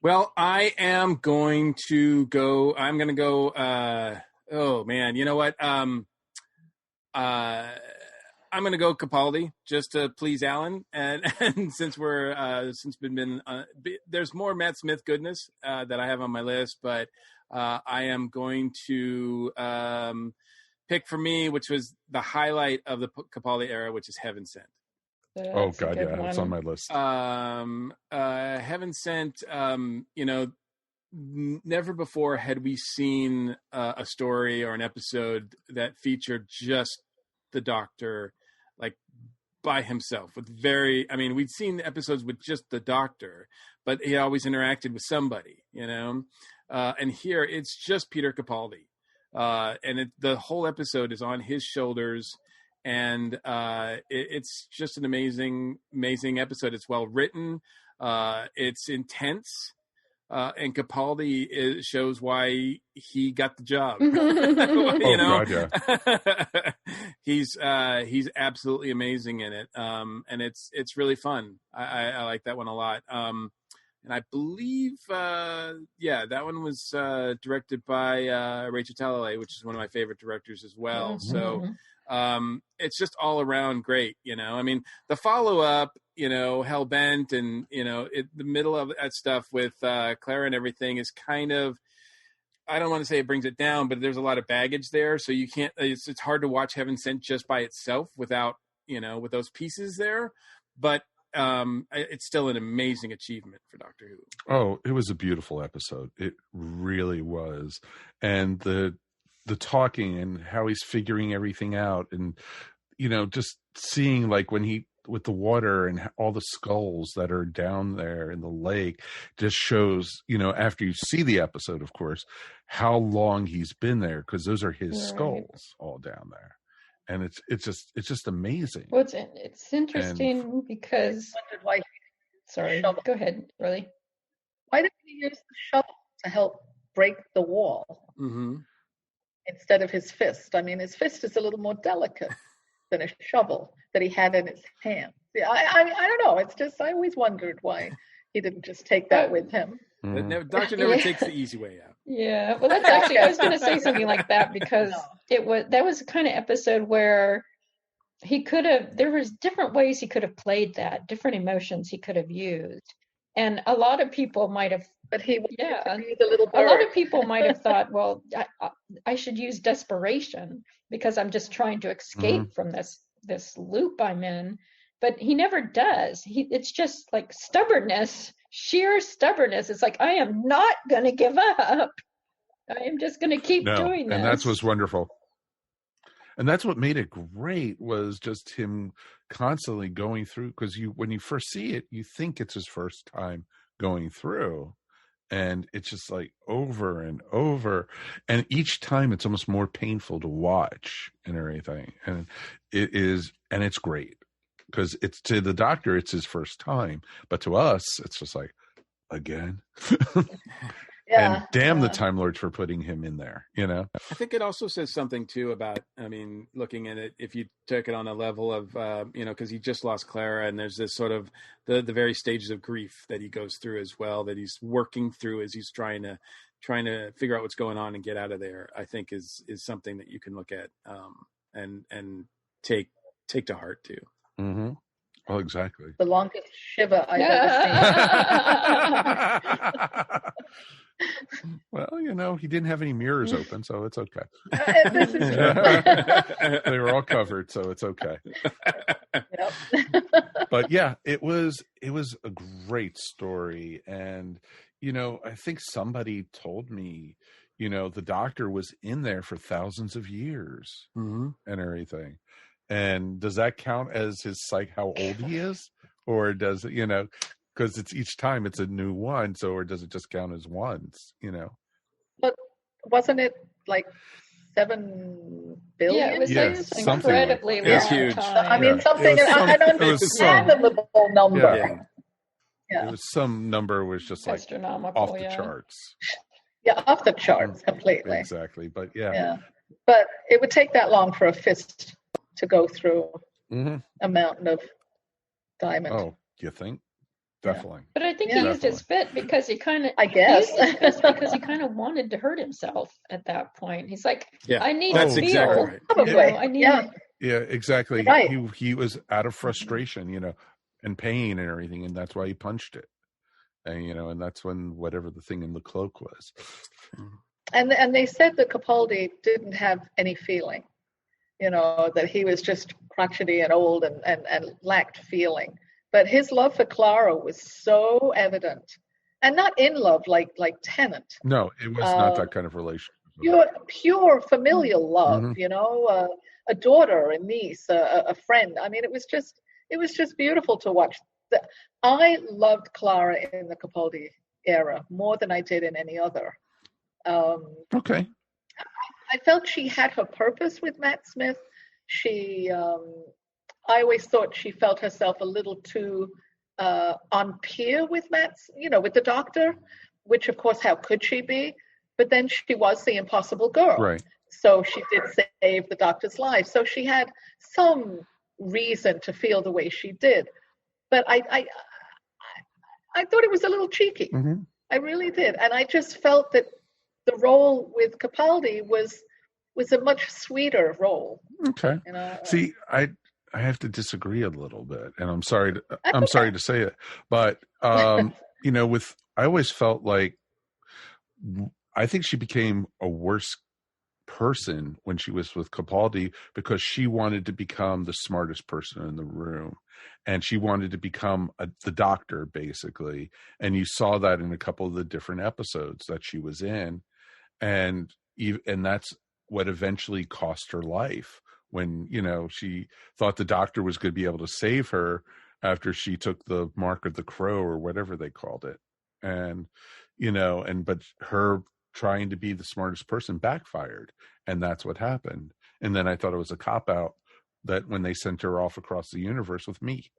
G: Well, I am going to go. I'm going to go. Oh man, you know what? I'm going to go Capaldi just to please Alan, and since there's more Matt Smith goodness that I have on my list, but I am going to pick for me, which was the highlight of the Capaldi era, which is Heaven Sent.
F: Oh God, yeah, it's on my list.
G: Heaven Sent, never before had we seen a story or an episode that featured just the Doctor, like by himself. We'd seen episodes with just the Doctor, but he always interacted with somebody, and here it's just Peter Capaldi. and the whole episode is on his shoulders. And it's just an amazing episode. It's well written. It's intense. And Capaldi shows why he got the job.
F: God, yeah.
G: He's absolutely amazing in it. And it's really fun. I like that one a lot. And I believe, that one was directed by Rachel Talalay, which is one of my favorite directors as well. So it's just all around great. I mean, the follow up, Hellbent, and the middle of that stuff with Clara and everything is kind of, I don't want to say it brings it down, but there's a lot of baggage there, so you can't. It's hard to watch Heaven Sent just by itself without with those pieces there. But it's still an amazing achievement for Doctor Who.
F: Oh, it was a beautiful episode. It really was, and the talking and how he's figuring everything out, and just seeing like when he with the water and all the skulls that are down there in the lake just shows, after you see the episode, of course, how long he's been there, because those are his skulls all down there. And it's just amazing.
B: Well, it's interesting because
H: why
B: sorry, go ahead, Riley.
H: Why didn't he use the shovel to help break the wall instead of his fist? I mean, his fist is a little more delicate than a shovel that he had in his hand. Yeah, I don't know. It's just, I always wondered why he didn't just take that with him.
G: Doctor never takes the easy way out.
B: Yeah, well, that's actually, I was going to say something like that, because that was the kind of episode where there was different ways he could have played that, different emotions he could have used. And a lot of people might have, a lot of people might have thought, well, I should use desperation because I'm just trying to escape from this loop I'm in. But he never does. It's just like stubbornness, sheer stubbornness. It's like, I am not going to give up. I am just going to keep doing this.
F: And that's what's wonderful. And that's what made it great, was just him constantly going through, because when you first see it, you think it's his first time going through. And it's just like over and over. And each time it's almost more painful to watch and everything. And it's great. Because it's, to the Doctor, it's his first time. But to us, it's just like, again? And damn the Time Lords for putting him in there,
G: I think it also says something, too, about, looking at it, if you took it on a level of, because he just lost Clara, and there's this sort of the very stages of grief that he goes through as well, that he's working through as he's trying to figure out what's going on and get out of there, I think is something that you can look at and take to heart, too.
F: Mm-hmm. Oh, exactly.
H: The longest shiver I've ever seen.
F: Well, he didn't have any mirrors open, so it's okay.
H: This is true.
F: They were all covered, so it's okay.
H: Yep.
F: But yeah, it was a great story. And, I think somebody told me, the Doctor was in there for thousands of years and everything. And does that count as his how old he is? Or does it, because it's each time it's a new one, or does it just count as once,
H: But wasn't it like 7 billion?
B: Yeah, it was
F: like
B: incredibly long.
G: It's huge.
B: Time.
H: I mean, something, an unfathomable number.
F: Yeah. It was some number was just like
B: astronomical,
F: off the charts.
H: Yeah, off the charts completely.
F: Exactly. But yeah.
H: But it would take that long for a fist to go through a mountain of diamond.
F: Oh, you think? Definitely.
B: But I think he used his fist because he kind of, because he kind of wanted to hurt himself at that point. He's like, I need to feel.
G: Exactly right.
H: Probably.
B: I need.
F: Yeah, exactly.
H: Right.
F: He was out of frustration, and pain and everything, and that's why he punched it. And and that's when whatever the thing in the cloak was.
H: And they said that Capaldi didn't have any feeling. That he was just crotchety and old and lacked feeling. But his love for Clara was so evident. And not in love like Tennant.
F: No, it was not that kind of relationship.
H: Pure familial love, a daughter, a niece, a friend. I mean, it was just beautiful to watch. I loved Clara in the Capaldi era more than I did in any other.
F: Okay.
H: I felt she had her purpose with Matt Smith. I always thought she felt herself a little too on peer with with the doctor, which of course, how could she be? But then she was the impossible girl.
F: Right.
H: So she did save the doctor's life. So she had some reason to feel the way she did. But I thought it was a little cheeky.
F: Mm-hmm.
H: I really did. And I just felt that the role with Capaldi was a much sweeter role.
F: Okay. See, I have to disagree a little bit, and I'm sorry to say it, but I always felt like I think she became a worse person when she was with Capaldi because she wanted to become the smartest person in the room, and she wanted to become the doctor basically, and you saw that in a couple of the different episodes that she was in, and that's what eventually cost her life when, she thought the doctor was going to be able to save her after she took the mark of the crow or whatever they called it. And, but her trying to be the smartest person backfired. And that's what happened. And then I thought it was a cop-out that when they sent her off across the universe with me.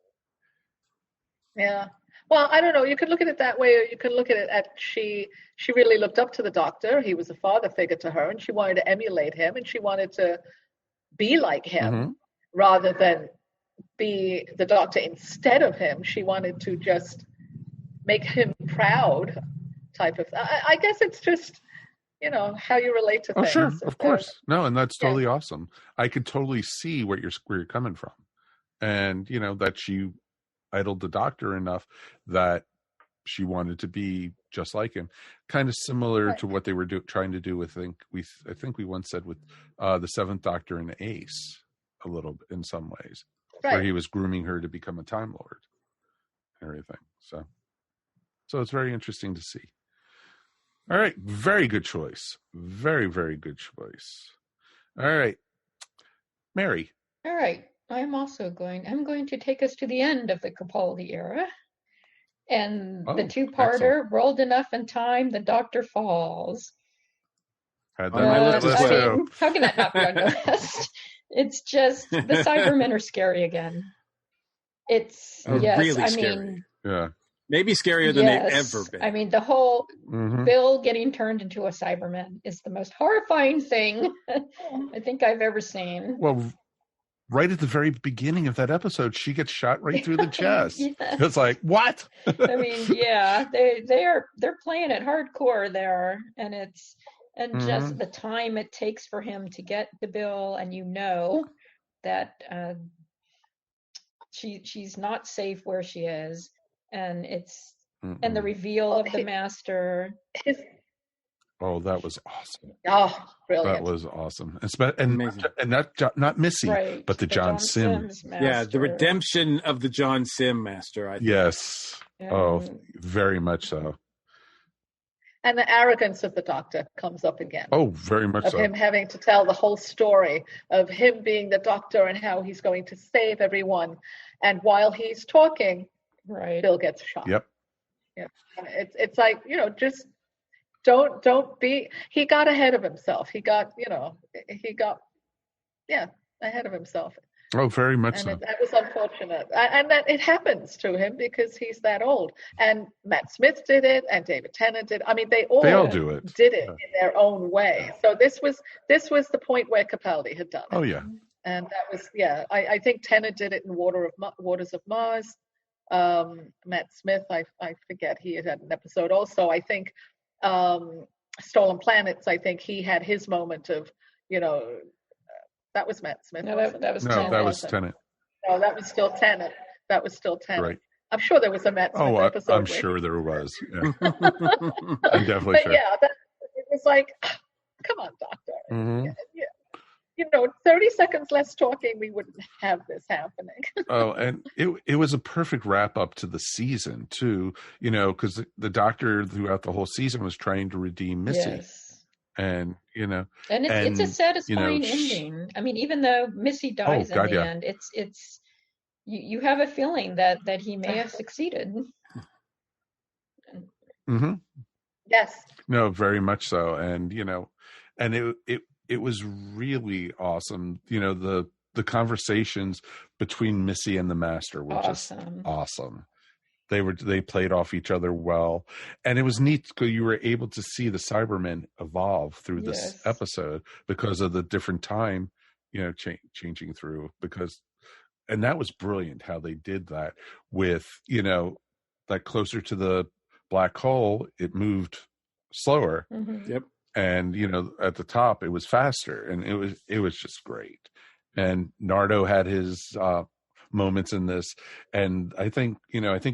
H: Yeah. Well, I don't know. You could look at it that way, or you could look at it at she really looked up to the doctor. He was a father figure to her, and she wanted to emulate him, and she wanted to be like him rather than be the doctor instead of him. She wanted to just make him proud type of. I guess it's just, how you relate to things.
F: Oh, sure, of course. No, and that's totally awesome. I could totally see where you're coming from, and that she idled the doctor enough that she wanted to be just like him, kind of similar to what they were trying to do with I think we once said with the Seventh Doctor and Ace a little bit in some ways, where he was grooming her to become a Time Lord and everything. So it's very interesting to see. All right, very good choice, very, very good choice. All right, Mary.
B: All right. I'm going to take us to the end of the Capaldi era. And the two-parter, Rolled Enough in Time, The Doctor Falls.
F: Had that on my list as well.
B: How can that not be on your list? It's just, the Cybermen are scary again. It's,
G: really scary.
F: Yeah.
G: Maybe scarier than they've ever been.
B: I mean, the whole Bill getting turned into a Cyberman is the most horrifying thing I think I've ever seen.
F: Well, right at the very beginning of that episode, she gets shot right through the chest. It's like, what?
B: I mean, they're playing it hardcore there, and just the time it takes for him to get to Bill, and that she's not safe where she is, and and the reveal of the master.
F: Oh, that was awesome.
H: Oh, brilliant.
F: That was awesome. And not Missy, but the John Sims.
G: Yeah, the redemption of the John Sim master, I think.
F: Yes. Oh, very much so.
H: And the arrogance of the doctor comes up again.
F: Oh, very much so.
H: Of him having to tell the whole story of him being the doctor and how he's going to save everyone. And while he's talking, Bill gets shot.
F: Yep.
H: Yeah. It's like, just don't be. He got ahead of himself. He got ahead of himself.
F: Oh, very much so.
H: That was unfortunate. And that it happens to him because he's that old. And Matt Smith did it, and David Tennant did. I mean, they all
F: do it.
H: Did it in their own way. So this was the point where Capaldi had done it.
F: Oh, yeah.
H: And that was, I think Tennant did it in Waters of Mars. Matt Smith, I forget, he had an episode also. I think Stolen Planets, I think he had his moment of, that was Matt Smith.
B: No, that was Tennant.
F: That was Tennant.
H: No, that was still Tennant.
F: Right.
H: I'm sure there was a Matt Smith episode.
F: I'm sure there was. Yeah. I'm definitely sure.
H: Yeah, it was like, come on, Doctor.
F: Mm-hmm.
H: Yeah. 30 seconds less talking, we wouldn't have this happening.
F: Oh, and it was a perfect wrap up to the season too, because the doctor throughout the whole season was trying to redeem Missy.
B: Yes.
F: And
B: it's a satisfying ending. I mean, even though Missy dies in the end, it's you have a feeling that he may have succeeded.
F: Mm-hmm.
H: Yes.
F: No, very much so, and and it it was really awesome. You know, the conversations between Missy and the Master were just awesome. They played off each other well, and it was neat because you were able to see the Cybermen evolve through this episode because of the different time, you know, changing through. And that was brilliant how they did that with, you know, like closer to the black hole, it moved slower.
B: Mm-hmm.
G: Yep.
F: And, you know, at the top it was faster, and it was just great. And Nardo had his moments in this, and I think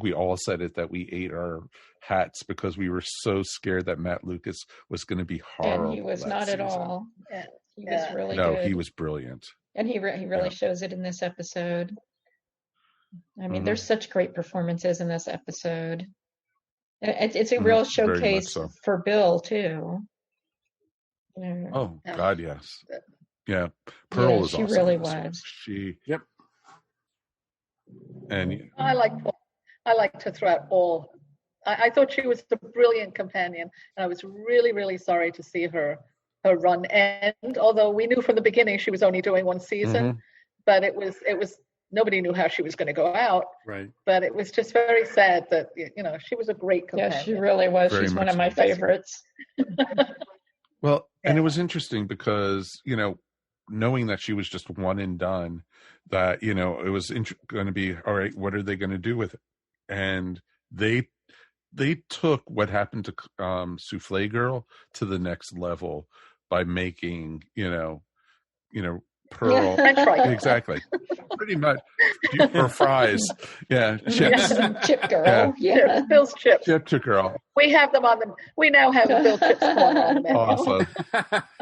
F: we all said it, that we ate our hats because we were so scared that Matt Lucas was going to be horrible.
B: And he was not
F: season.
B: At all. He was really good.
F: He was brilliant.
B: And he really shows it in this episode. I mean, there's such great performances in this episode. It's a real showcase for Bill too. Yeah.
F: Oh God, yes. Yeah, Pearl was awesome.
B: She really was.
F: Yep. And
H: I like to throw out all. I thought she was a brilliant companion, and I was really, really sorry to see her run end. Although we knew from the beginning she was only doing one season, but it was nobody knew how she was going to go out.
G: Right.
H: But it was just very sad that, you know, she was a great companion.
B: Yeah, she really was. She's one of my favorites.
F: Well, and it was interesting because, you know, knowing that she was just one and done, that, you know, it was going to be, all right, what are they going to do with it? And they took what happened to Souffle Girl to the next level by making, you know, Pearl. Exactly. Pretty much. Or fries. Yeah. Chips.
B: Chip Girl.
H: Yeah. Bill's chips.
F: Chip to Girl.
H: We have them we now have a Bill Chips corn on the menu.
F: Awesome.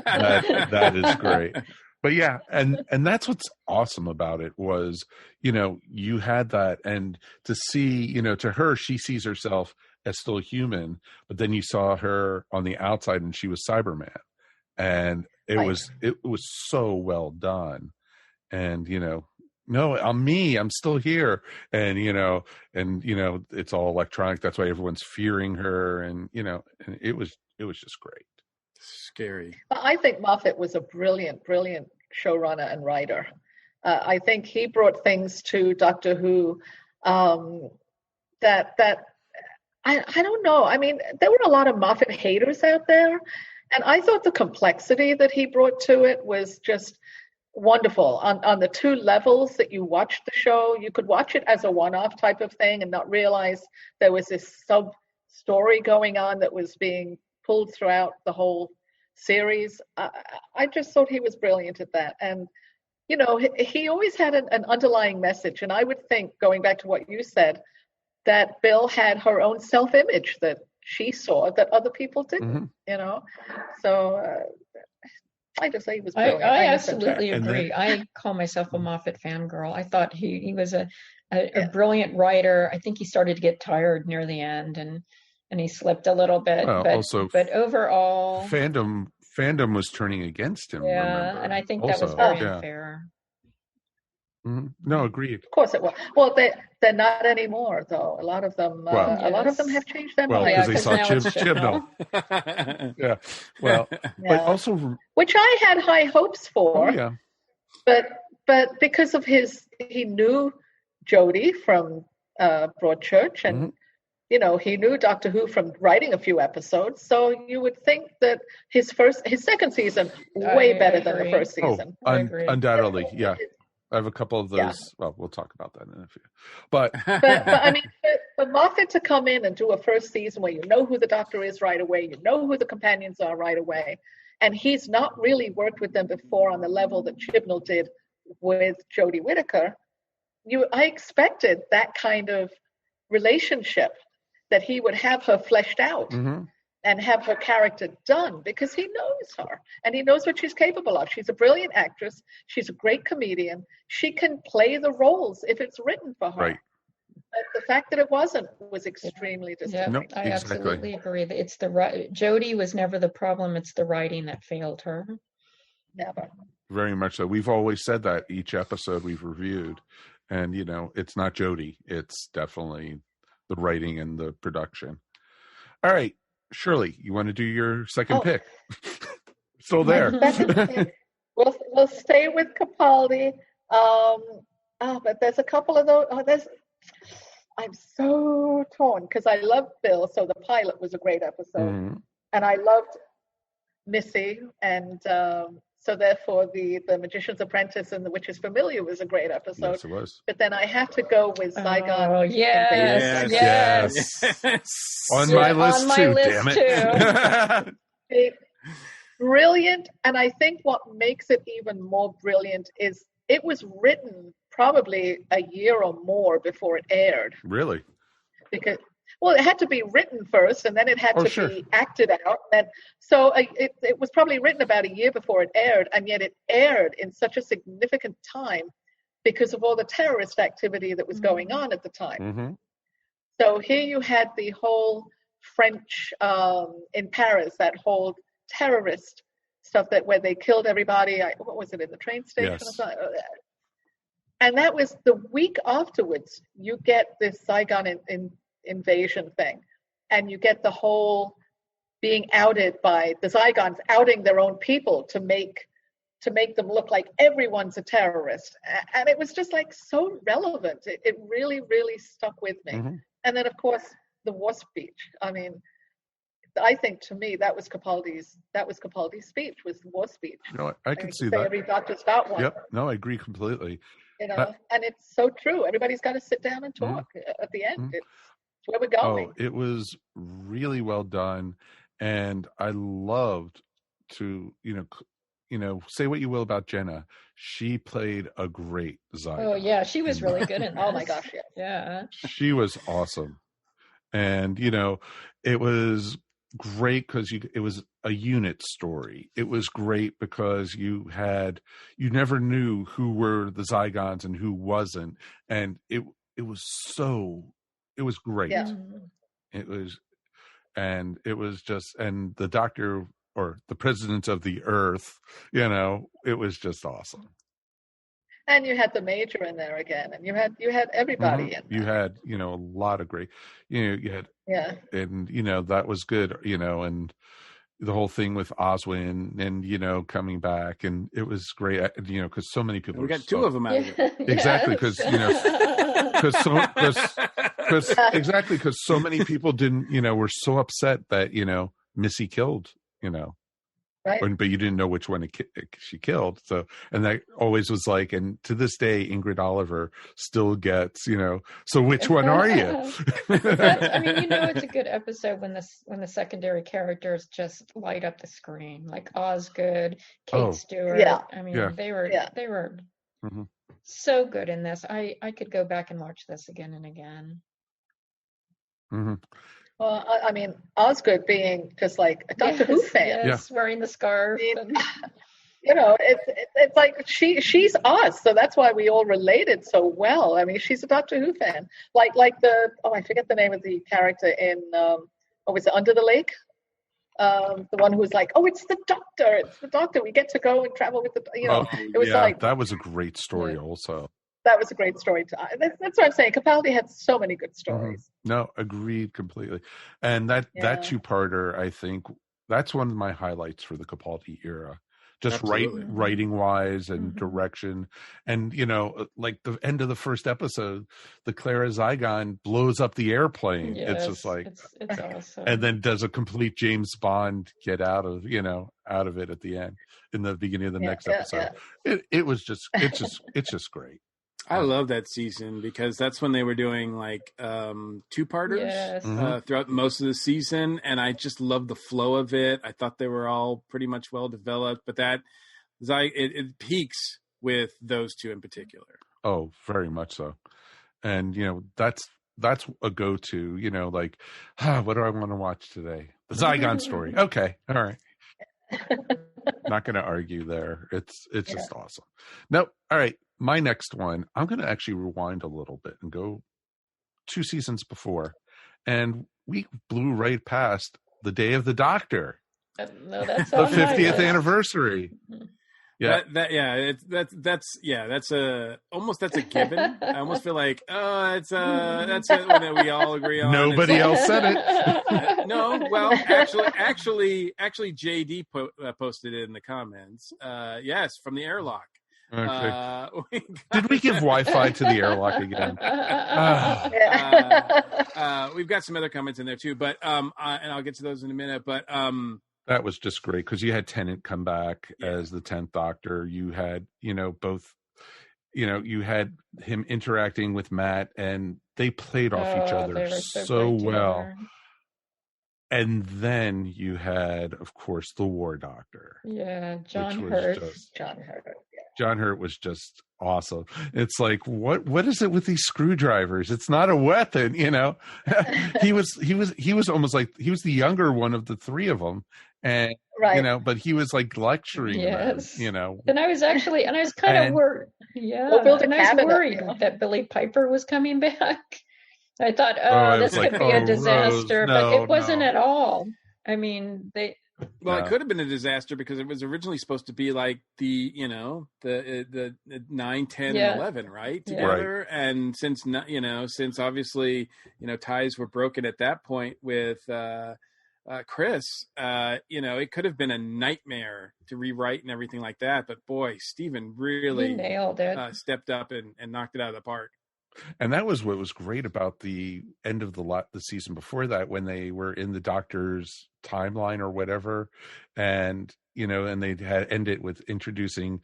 F: that is great. But yeah, and that's what's awesome about it was, you know, you had that, and to see, you know, to her, she sees herself as still human, but then you saw her on the outside and she was Cyberman. And it was so well done. And, you know, no, I'm still here. And, you know, it's all electronic. That's why everyone's fearing her. And, you know, and it was just great.
G: Scary.
H: I think Moffat was a brilliant, brilliant showrunner and writer. I think he brought things to Doctor Who that I don't know. I mean, there were a lot of Moffat haters out there, and I thought the complexity that he brought to it was just wonderful. On the two levels that you watched the show, you could watch it as a one-off type of thing and not realize there was this sub-story going on that was being pulled throughout the whole series. I just thought he was brilliant at that. And, you know, he always had an underlying message. And I would think, going back to what you said, that Bill had her own self-image that she saw that other people didn't, you know. So I just say he was brilliant.
B: I absolutely agree. I call myself a Moffat fangirl. I thought he was a brilliant writer. I think he started to get tired near the end, and he slipped a little bit.
F: Well,
B: but overall,
F: fandom was turning against him.
B: Yeah,
F: remember?
B: And I think that was very unfair.
F: No, agreed.
H: Of course it was. Well, they're not anymore, though. A lot of them, lot of them have changed their mind.
F: Well, because they saw Chibnall. Yeah. Well, but also,
H: which I had high hopes for.
F: Oh, yeah.
H: But because of he knew Jodie from Broadchurch, and you know, he knew Doctor Who from writing a few episodes. So you would think that his second season way better than the first season.
F: Undoubtedly, yeah. I have a couple of those. Yeah. Well, we'll talk about that in a few. But
H: I mean, for Moffat to come in and do a first season where you know who the Doctor is right away, you know who the companions are right away, and he's not really worked with them before on the level that Chibnall did with Jodie Whittaker. I expected that kind of relationship, that he would have her fleshed out. And have her character done, because he knows her and he knows what she's capable of. She's a brilliant actress. She's a great comedian. She can play the roles if it's written for her.
F: Right.
H: But the fact that it wasn't was extremely disappointing.
B: Yeah, I absolutely agree. It's Jodie was never the problem. It's the writing that failed her.
H: Never.
F: Very much so. We've always said that each episode we've reviewed, and you know, it's not Jodie. It's definitely the writing and the production. All right. Shirley, you want to do your second pick? Still there.
H: We'll stay with Capaldi. But there's a couple of those. I'm so torn because I loved Bill, so the pilot was a great episode, and I loved Missy, and so therefore the Magician's Apprentice and The Witch's Familiar was a great episode.
F: Yes, it was.
H: But then I have to go with Zygon.
B: Oh, yes.
F: On my list too, damn it.
H: It's brilliant, and I think what makes it even more brilliant is it was written probably a year or more before it aired.
F: Really?
H: Because it had to be written first, and then it had to be acted out. And so it was probably written about a year before it aired, and yet it aired in such a significant time because of all the terrorist activity that was going on at the time. So here you had the whole French in Paris, that whole terrorist stuff where they killed everybody. What was it, in the train station?
F: Yes.
H: Or something? And that was the week afterwards. You get this Zygon invasion thing, and you get the whole being outed by the Zygons outing their own people to make them look like everyone's a terrorist. And it was just like so relevant. It really, really stuck with me. And then of course the war speech. I mean, I think to me that was Capaldi's speech, was the war speach.
F: No, I can see that.
H: Every doctor's got one.
F: Yep. No, I agree completely.
H: And it's so true. Everybody's got to sit down and talk at the end. It's where we're going.
F: Oh, it was really well done, and I loved to say what you will about Jenna. She played a great Zygon.
B: Oh yeah, she was really good in that.
H: Oh my gosh, yes.
B: Yeah.
F: She was awesome, and it was great because it was a unit story. It was great because you never knew who were the Zygons and who wasn't, and it was great.
H: Yeah.
F: It was just, and the Doctor, or the President of the Earth, it was just awesome.
H: And you had the Major in there again, and you had everybody in there.
F: You had a lot of great, you had and that was good, and the whole thing with Oswin and coming back, and it was great, because so many people.
G: We got two of them out of it.
F: Exactly, because because so many people didn't, were so upset that Missy killed,
H: right,
F: but you didn't know which one she killed. So, and that always was like, and to this day, Ingrid Oliver still gets, so which one are you?
B: I mean, it's a good episode when the secondary characters just light up the screen, like Osgood, Kate Stewart.
H: Yeah.
B: I mean, they were so good in this. I could go back and watch this again and again.
H: Well, I mean, Osgood being just like a Doctor Who fan.
B: Yes, wearing the scarf.
H: I mean, it's like she's us, so that's why we all related so well. I mean, she's a Doctor Who fan. Like I forget the name of the character in was it Under the Lake? The one who was like, it's the Doctor. We get to go and travel with the, it was like,
F: that was a great story also.
H: That was a great story. That's what I'm saying. Capaldi had so many good stories.
F: No, agreed completely. And that two-parter, I think, that's one of my highlights for the Capaldi era. Just writing-wise and direction. And, like the end of the first episode, the Clara Zygon blows up the airplane.
B: Yes,
F: it's just like...
B: It's awesome.
F: And then does a complete James Bond get out of it at the end, in the beginning of the next episode. Yeah. It's just great.
G: I love that season because that's when they were doing like two-parters throughout most of the season, and I just loved the flow of it. I thought they were all pretty much well developed, but it peaks with those two in particular.
F: Oh, very much so. And that's a go-to. Like, what do I want to watch today? The Zygon story. Okay, all right. Not going to argue there. It's just awesome. Nope. All right. My next one, I'm going to actually rewind a little bit and go 2 seasons before. And we blew right past the Day of the Doctor.
B: No, that's
F: the 50th anniversary. Yeah.
G: That's a given. I almost feel like, that's one that we all agree on.
F: Nobody else said it.
G: No, well, actually, JD posted it in the comments. Yes, from the airlock.
F: Okay. Did we give Wi-Fi to the airlock again?
G: We've got some other comments in there too, but and I'll get to those in a minute. But
F: that was just great because you had Tennant come back as the 10th Doctor. You had, both, you had him interacting with Matt, and they played off each other so well. And then you had, of course, the War Doctor.
B: Yeah, John Hurt.
H: John
F: Hurt was just awesome. It's like, what is it with these screwdrivers? It's not a weapon, He was almost like he was the younger one of the three of them, and but he was like lecturing them,
B: And I was kind of worried. Yeah, and I was worried that Billy Piper was coming back. I thought, this could be a disaster, but it wasn't at all. I mean, it
G: could have been a disaster because it was originally supposed to be like the 9, 10, and 11, right? Together.
F: Right.
G: And since obviously, ties were broken at that point with Chris, it could have been a nightmare to rewrite and everything like that. But boy, Stephen really
B: nailed it.
G: Stepped up and knocked it out of the park.
F: And that was what was great about the end of the season before that, when they were in the Doctor's timeline or whatever, and and they had ended with introducing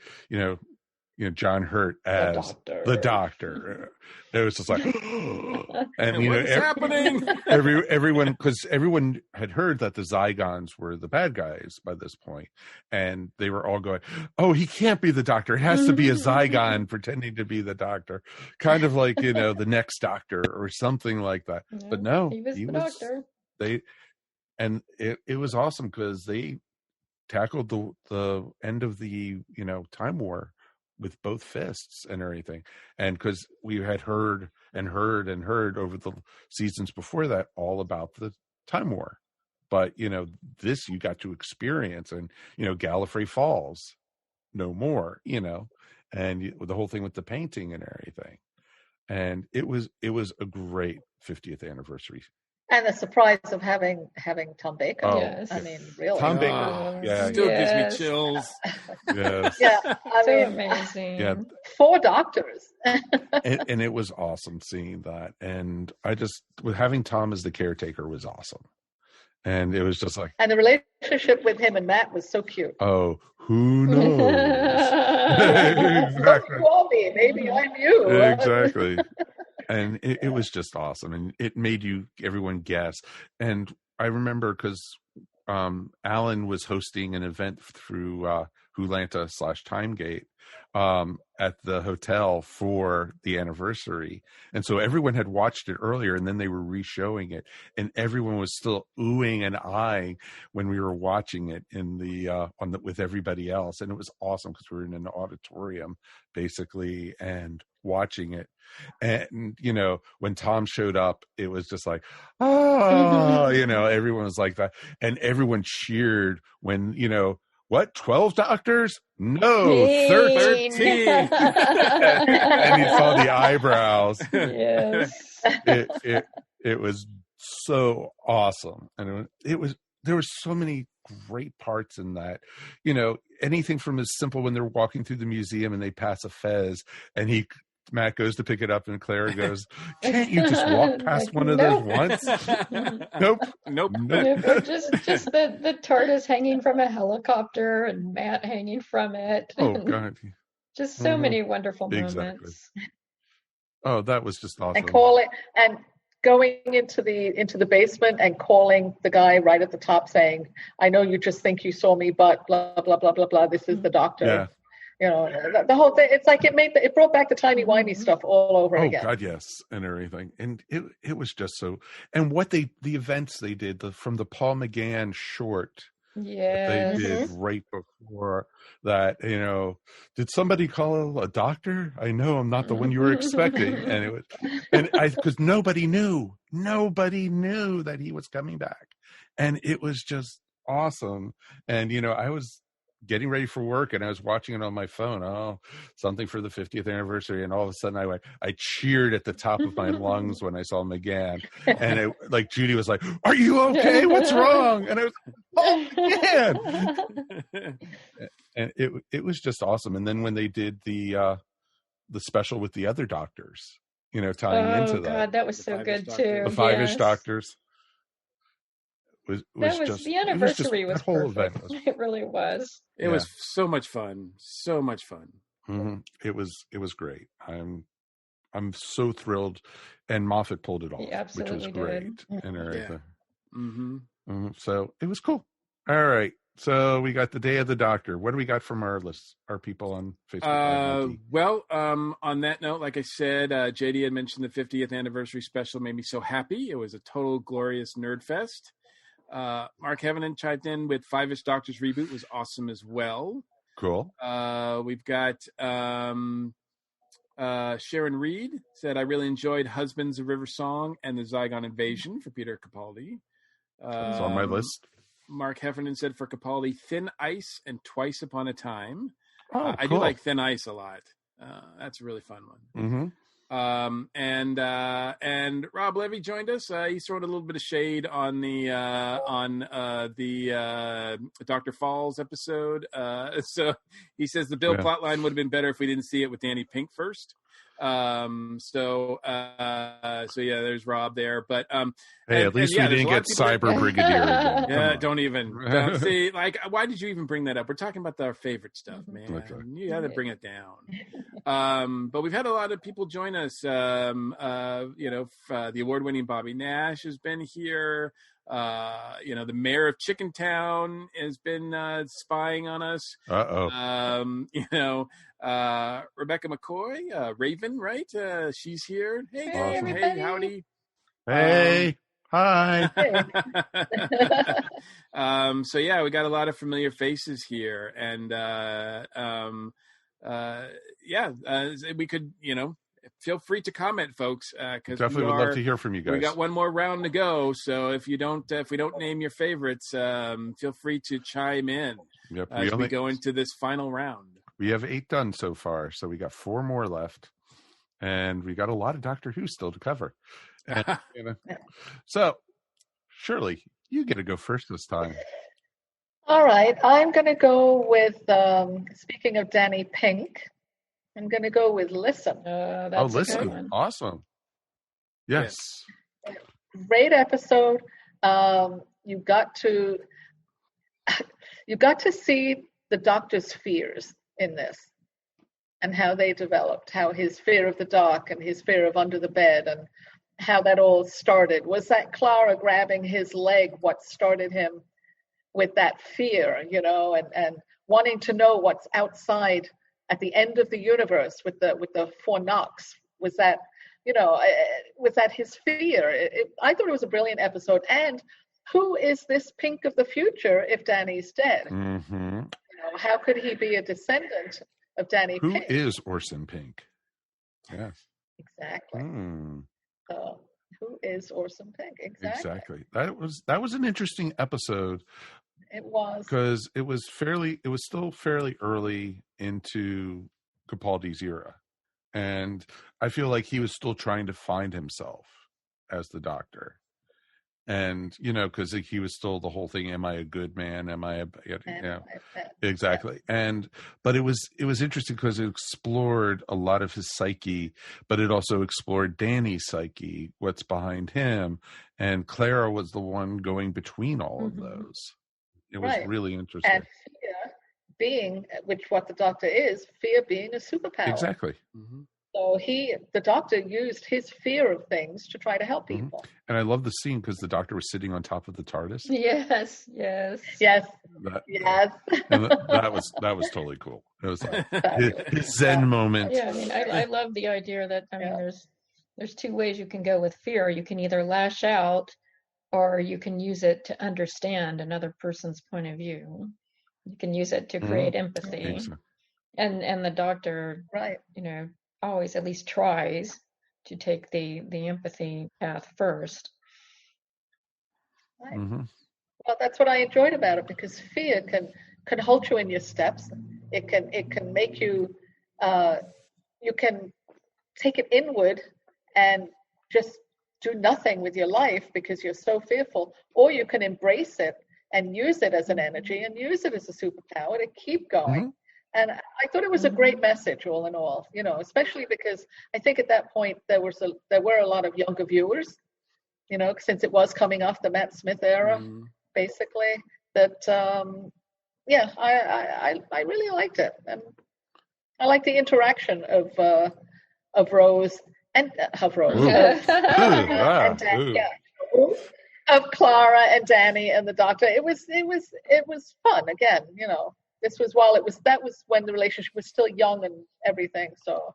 F: John Hurt as the Doctor. It was just like, and
G: what's happening?
F: everyone, because everyone had heard that the Zygons were the bad guys by this point, and they were all going, "Oh, he can't be the Doctor. It has to be a Zygon pretending to be the Doctor, kind of like the next Doctor or something like that." Yeah, but no,
B: he was the Doctor.
F: It was awesome because they tackled the end of the Time War with both fists and everything. And because we had heard over the seasons before that all about the Time War, but this you got to experience, and Gallifrey Falls no more, and the whole thing with the painting and everything. And it was a great 50th anniversary.
H: And the surprise of having Tom Baker.
F: Oh,
B: yes.
H: I mean, really.
F: Tom Baker.
G: Still gives me chills.
F: Yes.
H: Yeah. I mean,
B: amazing.
F: Yeah.
H: 4 Doctors.
F: and it was awesome seeing that. And having Tom as the caretaker was awesome. And it was just like.
H: And the relationship with him and Matt was so cute.
F: Oh, who knows? Exactly.
H: You are me. Maybe I'm you.
F: Exactly. And it was just awesome, and it made everyone guess. And I remember because Alan was hosting an event through Wholanta/Timegate at the hotel for the anniversary, and so everyone had watched it earlier, and then they were re-showing it, and everyone was still oohing and eyeing when we were watching it in with everybody else, and it was awesome because we were in an auditorium basically and watching it. And when Tom showed up, it was just like, everyone was like that, and everyone cheered when 12 doctors? No, 13. And he saw the eyebrows.
B: Yes.
F: It was so awesome, and there were so many great parts in that. Anything from as simple when they're walking through the museum and they pass a fez, and Matt goes to pick it up, and Clara goes, "Can't you just walk past one of those once?" Nope.
B: Just the TARDIS hanging from a helicopter and Matt hanging from it.
F: Oh God!
B: Just so many wonderful moments.
F: Oh, that was just awesome.
H: And going into the basement and calling the guy right at the top, saying, "I know you just think you saw me, but blah blah blah blah blah. This is the Doctor."
F: Yeah.
H: The whole thing. It's like it brought back the timey-wimey stuff all over again.
F: Oh God, yes, and everything, and it was just so. And what the events they did from the Paul McGann short,
B: yes,
F: they did right before that. Did somebody call a doctor? I know I'm not the one you were expecting, and because nobody knew that he was coming back, and it was just awesome. And I was getting ready for work, and I was watching it on my phone. Oh, something for the 50th anniversary, and all of a sudden I cheered at the top of my lungs when I saw McGann, and like Judy was like, "Are you okay? What's wrong?" And I was, "Oh, McGann!" And it was just awesome. And then when they did the special with the other doctors, tying into that.
B: Oh God, that was so good too.
F: The Five-ish doctors. Was
B: the anniversary was perfect. It really was.
G: It was so much fun. So much fun.
F: Mm-hmm. It was great. I'm so thrilled, and Moffat pulled it off, which was great, and everything.
G: Yeah. Mm-hmm.
F: So it was cool. All right. So we got the Day of the Doctor. What do we got from our people on Facebook?
G: Well, on that note, like I said, JD had mentioned the 50th anniversary special made me so happy. It was a total glorious nerd fest. Mark Heaven chimed in with Five-ish Doctors reboot was awesome as well.
F: Cool.
G: We've got Sharon Reed said, I really enjoyed Husbands of River Song and the Zygon Invasion for Peter Capaldi.
F: It's on my list.
G: Mark Heffernan said for Capaldi, Thin Ice and Twice Upon a Time.
F: Oh,
G: I do like Thin Ice a lot. That's a really fun one.
F: Mm-hmm.
G: And Rob Levy joined us. He threw a little bit of shade on the Dr. Falls episode. So he says the Bill plotline would have been better if we didn't see it with Danny Pink first. So yeah, there's Rob there, but
F: hey, at least we didn't get Cyber Brigadier again.
G: Yeah, don't see, like, why did you even bring that up? We're talking about our favorite stuff, man. Okay. You got to bring it down. But we've had a lot of people join us. The award-winning Bobby Nash has been here. The mayor of Chickentown has been spying on us. Rebecca McCoy, Raven, right? She's here. Hey, awesome. Hey, howdy.
F: Hey, hi.
G: So yeah, we got a lot of familiar faces here, and we could, feel free to comment, folks. Because
F: definitely would love to hear from you guys.
G: We got one more round to go, so if we don't name your favorites, feel free to chime in as we go into this final round.
F: We have 8 done so far, so we got 4 more left, and we got a lot of Doctor Who still to cover. And, So, Shirley, you get to go first this time.
H: All right, I'm going to go with, speaking of Danny Pink, I'm going to go with Listen.
B: That's
F: Listen. Awesome. Yes.
H: Great episode. You got to see the Doctor's fears in this and how they developed, how his fear of the dark and his fear of under the bed and how that all started. Was that Clara grabbing his leg what started him with that fear, and wanting to know what's outside at the end of the universe with the 4 knocks? Was that his fear? I thought it was a brilliant episode. And who is this Pink of the future if Danny's dead?
F: Mm-hmm.
H: How could he be a descendant of Danny Pink?
F: Who is Orson Pink? Yes.
H: Exactly.
F: Mm.
H: Who is Orson Pink? Exactly.
F: That was an interesting episode.
H: It was.
F: Because it was still fairly early into Capaldi's era. And I feel like he was still trying to find himself as the Doctor. And, because he was still the whole thing, am I a good man? Am I exactly. But it was interesting because it explored a lot of his psyche, but it also explored Danny's psyche, what's behind him. And Clara was the one going between all of those. It was really interesting.
H: And fear being, what the Doctor is, fear being a superpower.
F: Exactly. Mm-hmm.
H: So the Doctor used his fear of things to try to help people.
F: Mm-hmm. And I love the scene because the Doctor was sitting on top of the TARDIS.
B: Yes.
F: That was totally cool. It was like his Zen moment.
B: Yeah, I love the idea that there's 2 ways you can go with fear. You can either lash out, or you can use it to understand another person's point of view. You can use it to create empathy.
F: Exactly.
B: And the Doctor, always at least tries to take the empathy path first.
H: Right. Mm-hmm. Well, that's what I enjoyed about it, because fear can can hold you in your steps. It can make you, you can take it inward and just do nothing with your life because you're so fearful, or you can embrace it and use it as an energy and use it as a superpower to keep going. And I thought it was a great message, all in all, especially because I think at that point there were a lot of younger viewers, since it was coming off the Matt Smith era, basically. That I really liked it, and I like the interaction of Rose and of Clara and Danny and the Doctor. It was fun again. This was that was when the relationship was still young and everything. So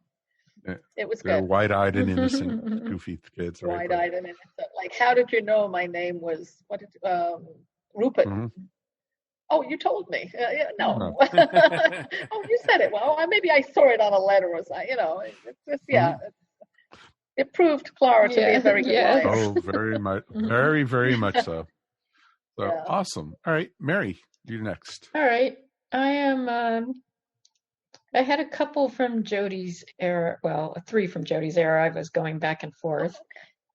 H: it was
F: They're
H: good.
F: Wide-eyed and innocent, goofy kids.
H: Wide-eyed and innocent. Like, how did you know my name was Rupert? Oh, you told me. No. Oh, you said it. Well, maybe I saw it on a letter or something. It's just, it proved Clara to be a very good wife.
F: Oh, very much, very, very much so. So awesome. All right, Mary, you're next.
B: All right, I am. I had a couple from Jodie's era. Well, 3 from Jodie's era. I was going back and forth,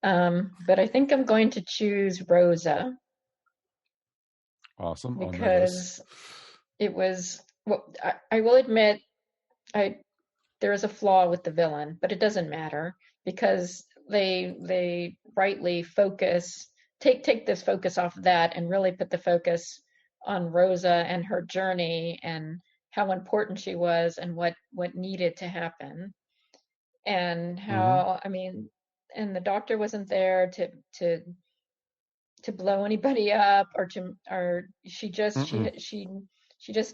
B: but I think I'm going to choose Rosa.
F: Awesome.
B: Because it was. Well, I will admit, there is a flaw with the villain, but it doesn't matter because they rightly take this focus off that and really put the focus on Rosa and her journey and how important she was and what needed to happen, and how and the Doctor wasn't there to blow anybody up or she just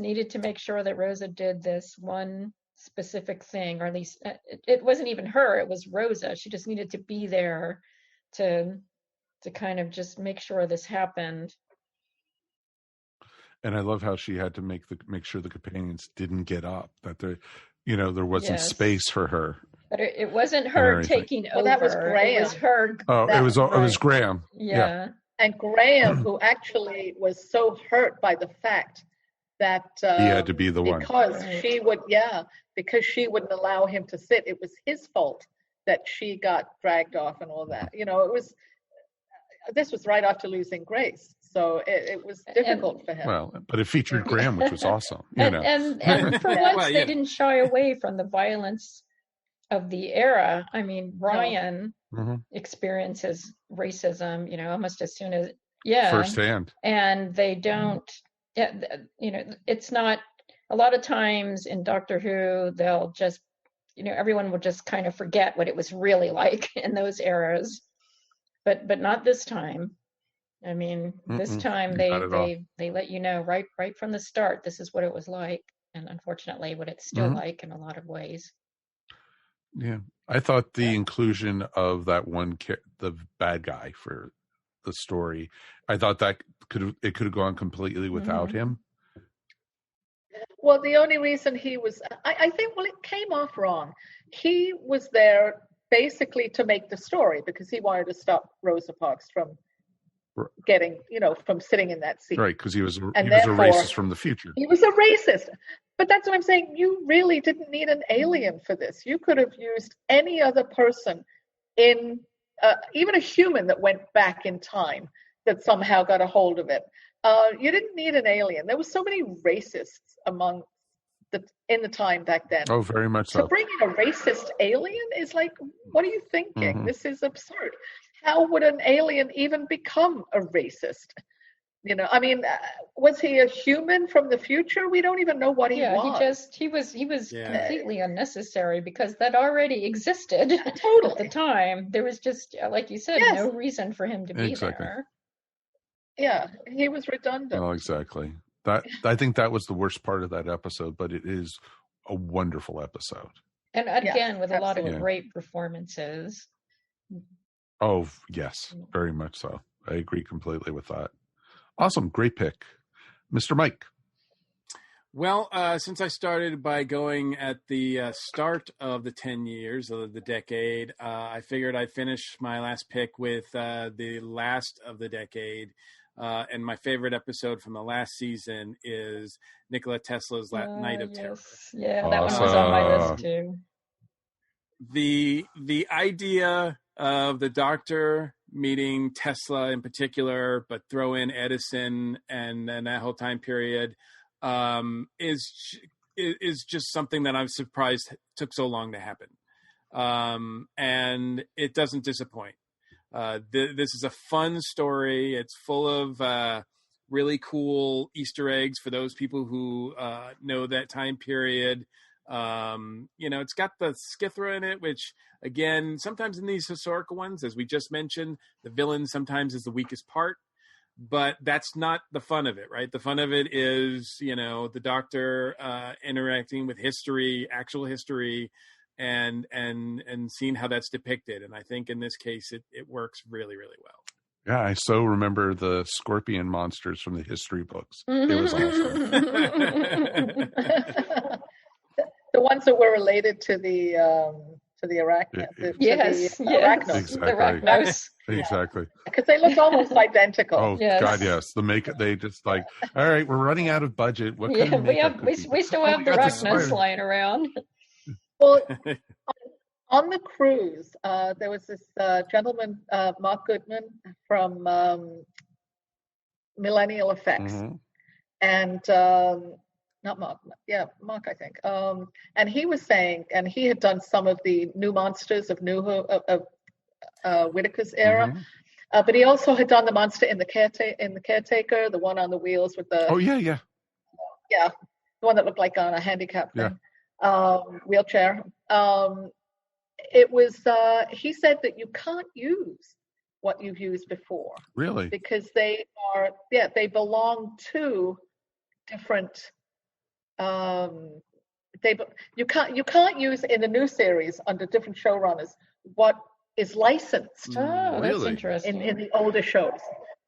B: needed to make sure that Rosa did this one specific thing, or at least it wasn't even her, it was Rosa. She just needed to be there to kind of just make sure this happened.
F: And I love how she had to make sure the companions didn't get up, that there wasn't space for her.
B: But it wasn't her taking over.
H: That was Graham.
B: It was her.
F: Oh, it was Graham.
B: Yeah.
H: And Graham, who actually was so hurt by the fact that
F: he had to be the one
H: because she wouldn't allow him to sit. It was his fault that she got dragged off and all that. This was right after losing Grace, so it was difficult for him.
F: Well, but it featured Graham, which was awesome.
B: And for once, they didn't shy away from the violence of the era. I mean, Ryan experiences racism, almost as soon as
F: firsthand,
B: and they don't. It's not. A lot of times in Doctor Who, they'll just, everyone will just kind of forget what it was really like in those eras. But not this time. I mean, this time they let you know right from the start, this is what it was like, and unfortunately what it's still like in a lot of ways.
F: Yeah, I thought the inclusion of that one the bad guy for the story, I thought that could have gone completely without him.
H: Well, the only reason he was, I think, it came off wrong. He was there basically to make the story because he wanted to stop Rosa Parks from getting, from sitting in that seat.
F: Right, because he was a racist from the future.
H: He was a racist. But that's what I'm saying. You really didn't need an alien for this. You could have used any other person even a human that went back in time that somehow got a hold of it. You didn't need an alien. There were so many racists in the time back then.
F: Oh, very much so.
H: To bring in a racist alien is like, what are you thinking? This is absurd. How would an alien even become a racist? Was he a human from the future? We don't even know what he was.
B: He was completely unnecessary because that already existed at the time. There was just, like you said, no reason for him to be there.
H: Yeah, he was redundant.
F: Oh, exactly. I think that was the worst part of that episode, but it is a wonderful episode.
B: And again, with a lot of great performances.
F: Oh, yes, very much so. I agree completely with that. Awesome. Great pick. Mr. Mike.
G: Well, since I started by going at the start of the 10 years of the decade, I figured I'd finish my last pick with the last of the decade, And my favorite episode from the last season is Nikola Tesla's Night of Terror.
B: Yeah, that one was on my list too.
G: The idea of the Doctor meeting Tesla in particular, but throw in Edison and then that whole time period is just something that I'm surprised took so long to happen. And it doesn't disappoint. This is a fun story. It's full of really cool Easter eggs for those people who know that time period. It's got the Skithra in it, which again, sometimes in these historical ones, as we just mentioned, the villain sometimes is the weakest part, but that's not the fun of it, right? The fun of it is, the Doctor interacting with history, actual history, and seeing how that's depicted. And I think in this case, it works really, really well.
F: Yeah, I so remember the scorpion monsters from the history books. It was awesome.
H: The ones that were related to the arachnos.
B: Yes.
F: Exactly.
B: The arachnos.
F: Exactly.
H: Because they look almost identical.
F: Oh God, yes. They just like, all right, we're running out of budget. What kind of makeup
B: we still have the arachnos lying around.
H: Well, on the cruise, there was this gentleman, Mark Goodman from Millennial Effects, and not Mark, Mark, I think. And he was saying, and he had done some of the new monsters of Whitaker's era, but he also had done the monster in the Caretaker, the one on the wheels with the the one that looked like on a handicap thing. Wheelchair. It was he said that you can't use what you've used before.
F: Really?
H: Because they belong to different you can't use in the new series under different showrunners what is licensed
B: that's interesting.
H: in the older shows.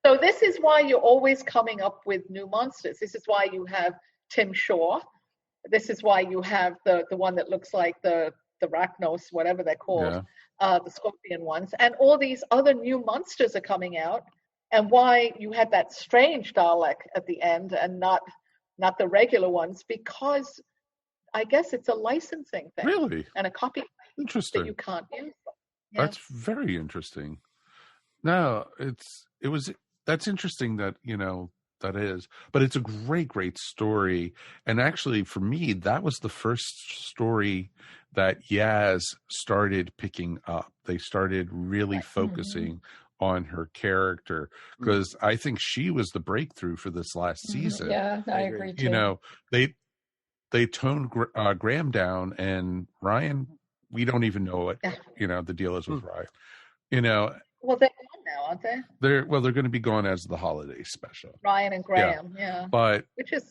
H: So this is why you're always coming up with new monsters. This is why you have Tim Shaw. This is why you have the one that looks like the Rachnos, whatever they're called, the scorpion ones, and all these other new monsters are coming out, and why you had that strange Dalek at the end and not the regular ones, because I guess it's a licensing thing.
F: Really?
H: And a copy
F: interesting
H: that you can't use. Yeah.
F: That's very interesting. No, that's interesting that, that is, but it's a great story. And actually for me, that was the first story that Yaz started picking up. They started really focusing on her character, because I think she was the breakthrough for this last season.
B: Yeah, I agree too.
F: They toned Graham down, and Ryan, we don't even know what the deal is with Ryan.
H: Well, they're gone now, aren't they?
F: They're going to be gone as the holiday special.
H: Ryan and Graham,
F: but
H: which is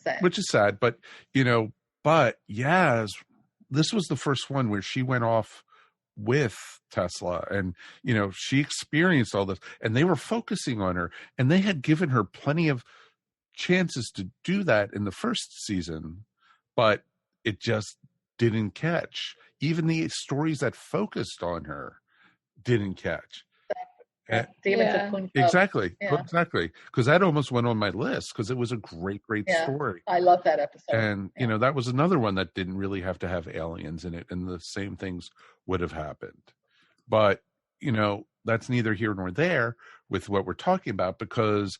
H: sad. But
F: but Yaz, this was the first one where she went off with Tesla, and she experienced all this, and they were focusing on her, and they had given her plenty of chances to do that in the first season, but it just didn't catch. Even the stories that focused on her didn't catch.
H: Demons of Punjab.
F: Exactly, because that almost went on my list, because it was a great story.
H: I love that episode.
F: And that was another one that didn't really have to have aliens in it, and the same things would have happened. But that's neither here nor there with what we're talking about, because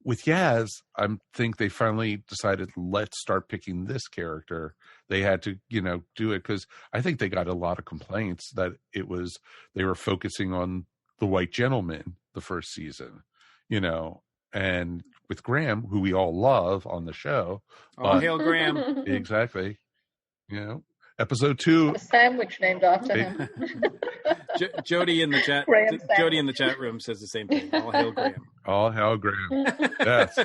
F: with Yaz, I think they finally decided, let's start picking this character. They had to do it, because I think they got a lot of complaints that they were focusing on the white gentleman the first season, and with Graham, who we all love on the show.
G: All hail Graham.
F: Exactly. Episode 2.
H: A sandwich named after him.
G: Jody in the chat. Jody in the chat room says the same thing. All hail Graham.
F: All hail Graham. Yes.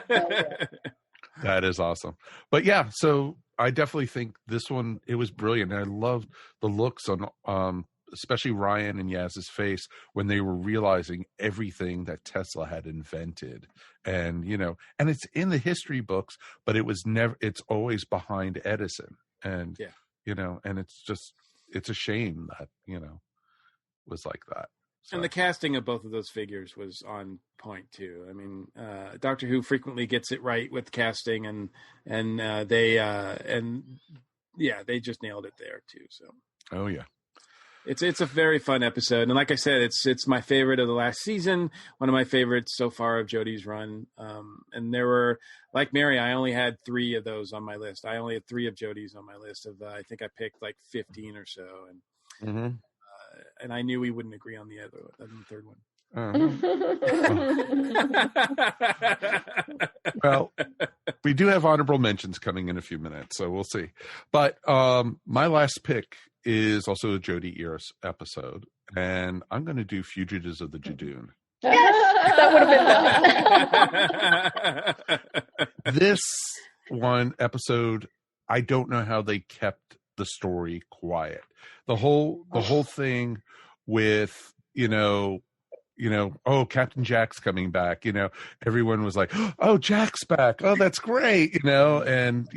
F: That is awesome. But so I definitely think this one, it was brilliant. I loved the looks on especially Ryan and Yaz's face when they were realizing everything that Tesla had invented. And, and it's in the history books, but it's always behind Edison. And, and it's a shame that, was like that. So.
G: And the casting of both of those figures was on point too. I mean, Doctor Who frequently gets it right with casting, and they just nailed it there too. So.
F: Oh yeah.
G: It's a very fun episode, and like I said, it's my favorite of the last season. One of my favorites so far of Jodie's run. And there were, like Mary, I only had 3 of those on my list. I only had 3 of Jodie's on my list. I think I picked like 15 or so, and and I knew we wouldn't agree on the third one.
F: Well, we do have honorable mentions coming in a few minutes, so we'll see. But my last pick is also a Jodie Eros episode, and I'm going to do Fugitives of the Judoon.
H: Yes, that would have been
F: fun. This one episode, I don't know how they kept the story quiet. The whole thing with, oh, Captain Jack's coming back, everyone was like, oh, Jack's back. Oh, that's great. And,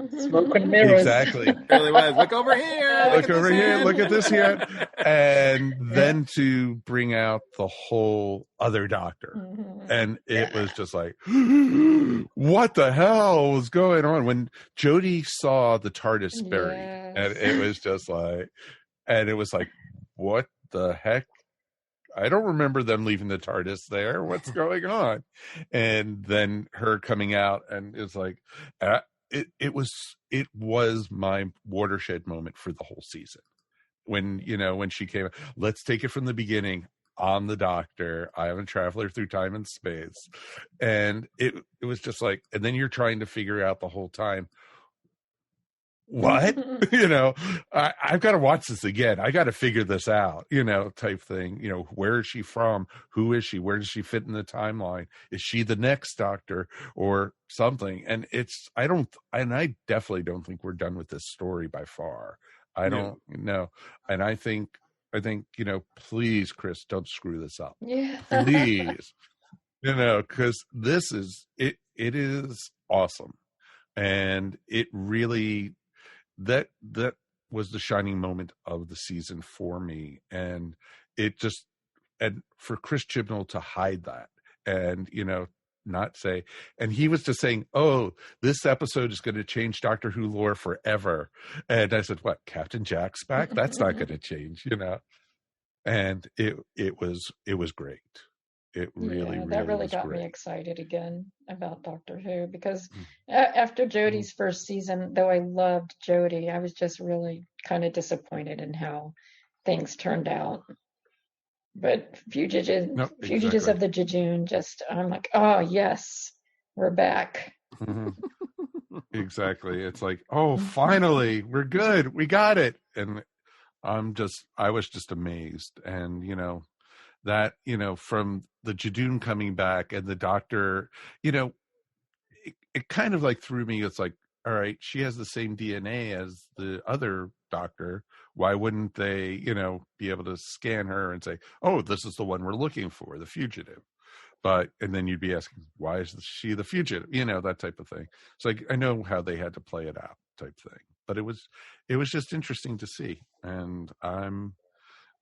H: smoke and mirrors.
F: Exactly.
G: It really was. Look over here.
F: Look over here. Look at this here. And then to bring out the whole other Doctor. And it was just like, what the hell was going on? When Jodie saw the TARDIS buried, and it was just like, what the heck? I don't remember them leaving the TARDIS there. What's going on? And then her coming out, and it's like, it was my watershed moment for the whole season. When she came, let's take it from the beginning. I'm the Doctor. I am a traveler through time and space. And it was just like, and then you're trying to figure out the whole time, what? I've got to watch this again. I got to figure this out, type thing. Where is she from? Who is she? Where does she fit in the timeline? Is she the next Doctor or something? And I definitely don't think we're done with this story by far. I don't know. And I think, please, Chris, don't screw this up.
B: Yeah.
F: Please. Because this is, it is awesome. And it really, that was the shining moment of the season for me. And it just, and for Chris Chibnall to hide that and, not say, and he was just saying, oh, this episode is going to change Doctor Who lore forever. And I said, what, Captain Jack's back? That's not going to change, and it was great. It really
B: got
F: great.
B: Me excited again about Doctor Who, because after Jodie's first season, though I loved Jodie, I was just really kind of disappointed in how things turned out. But Fugitives of the Judoon, I'm like, oh yes, we're back.
F: Exactly. It's like, oh, finally, we're good, we got it. And I was just amazed. And that, from the Judoon coming back and the Doctor, it kind of like threw me. It's like, all right, she has the same DNA as the other Doctor. Why wouldn't they, be able to scan her and say, oh, this is the one we're looking for, the fugitive? And then you'd be asking, why is she the fugitive? That type of thing. It's like, I know how they had to play it out type thing, but it was just interesting to see. And I'm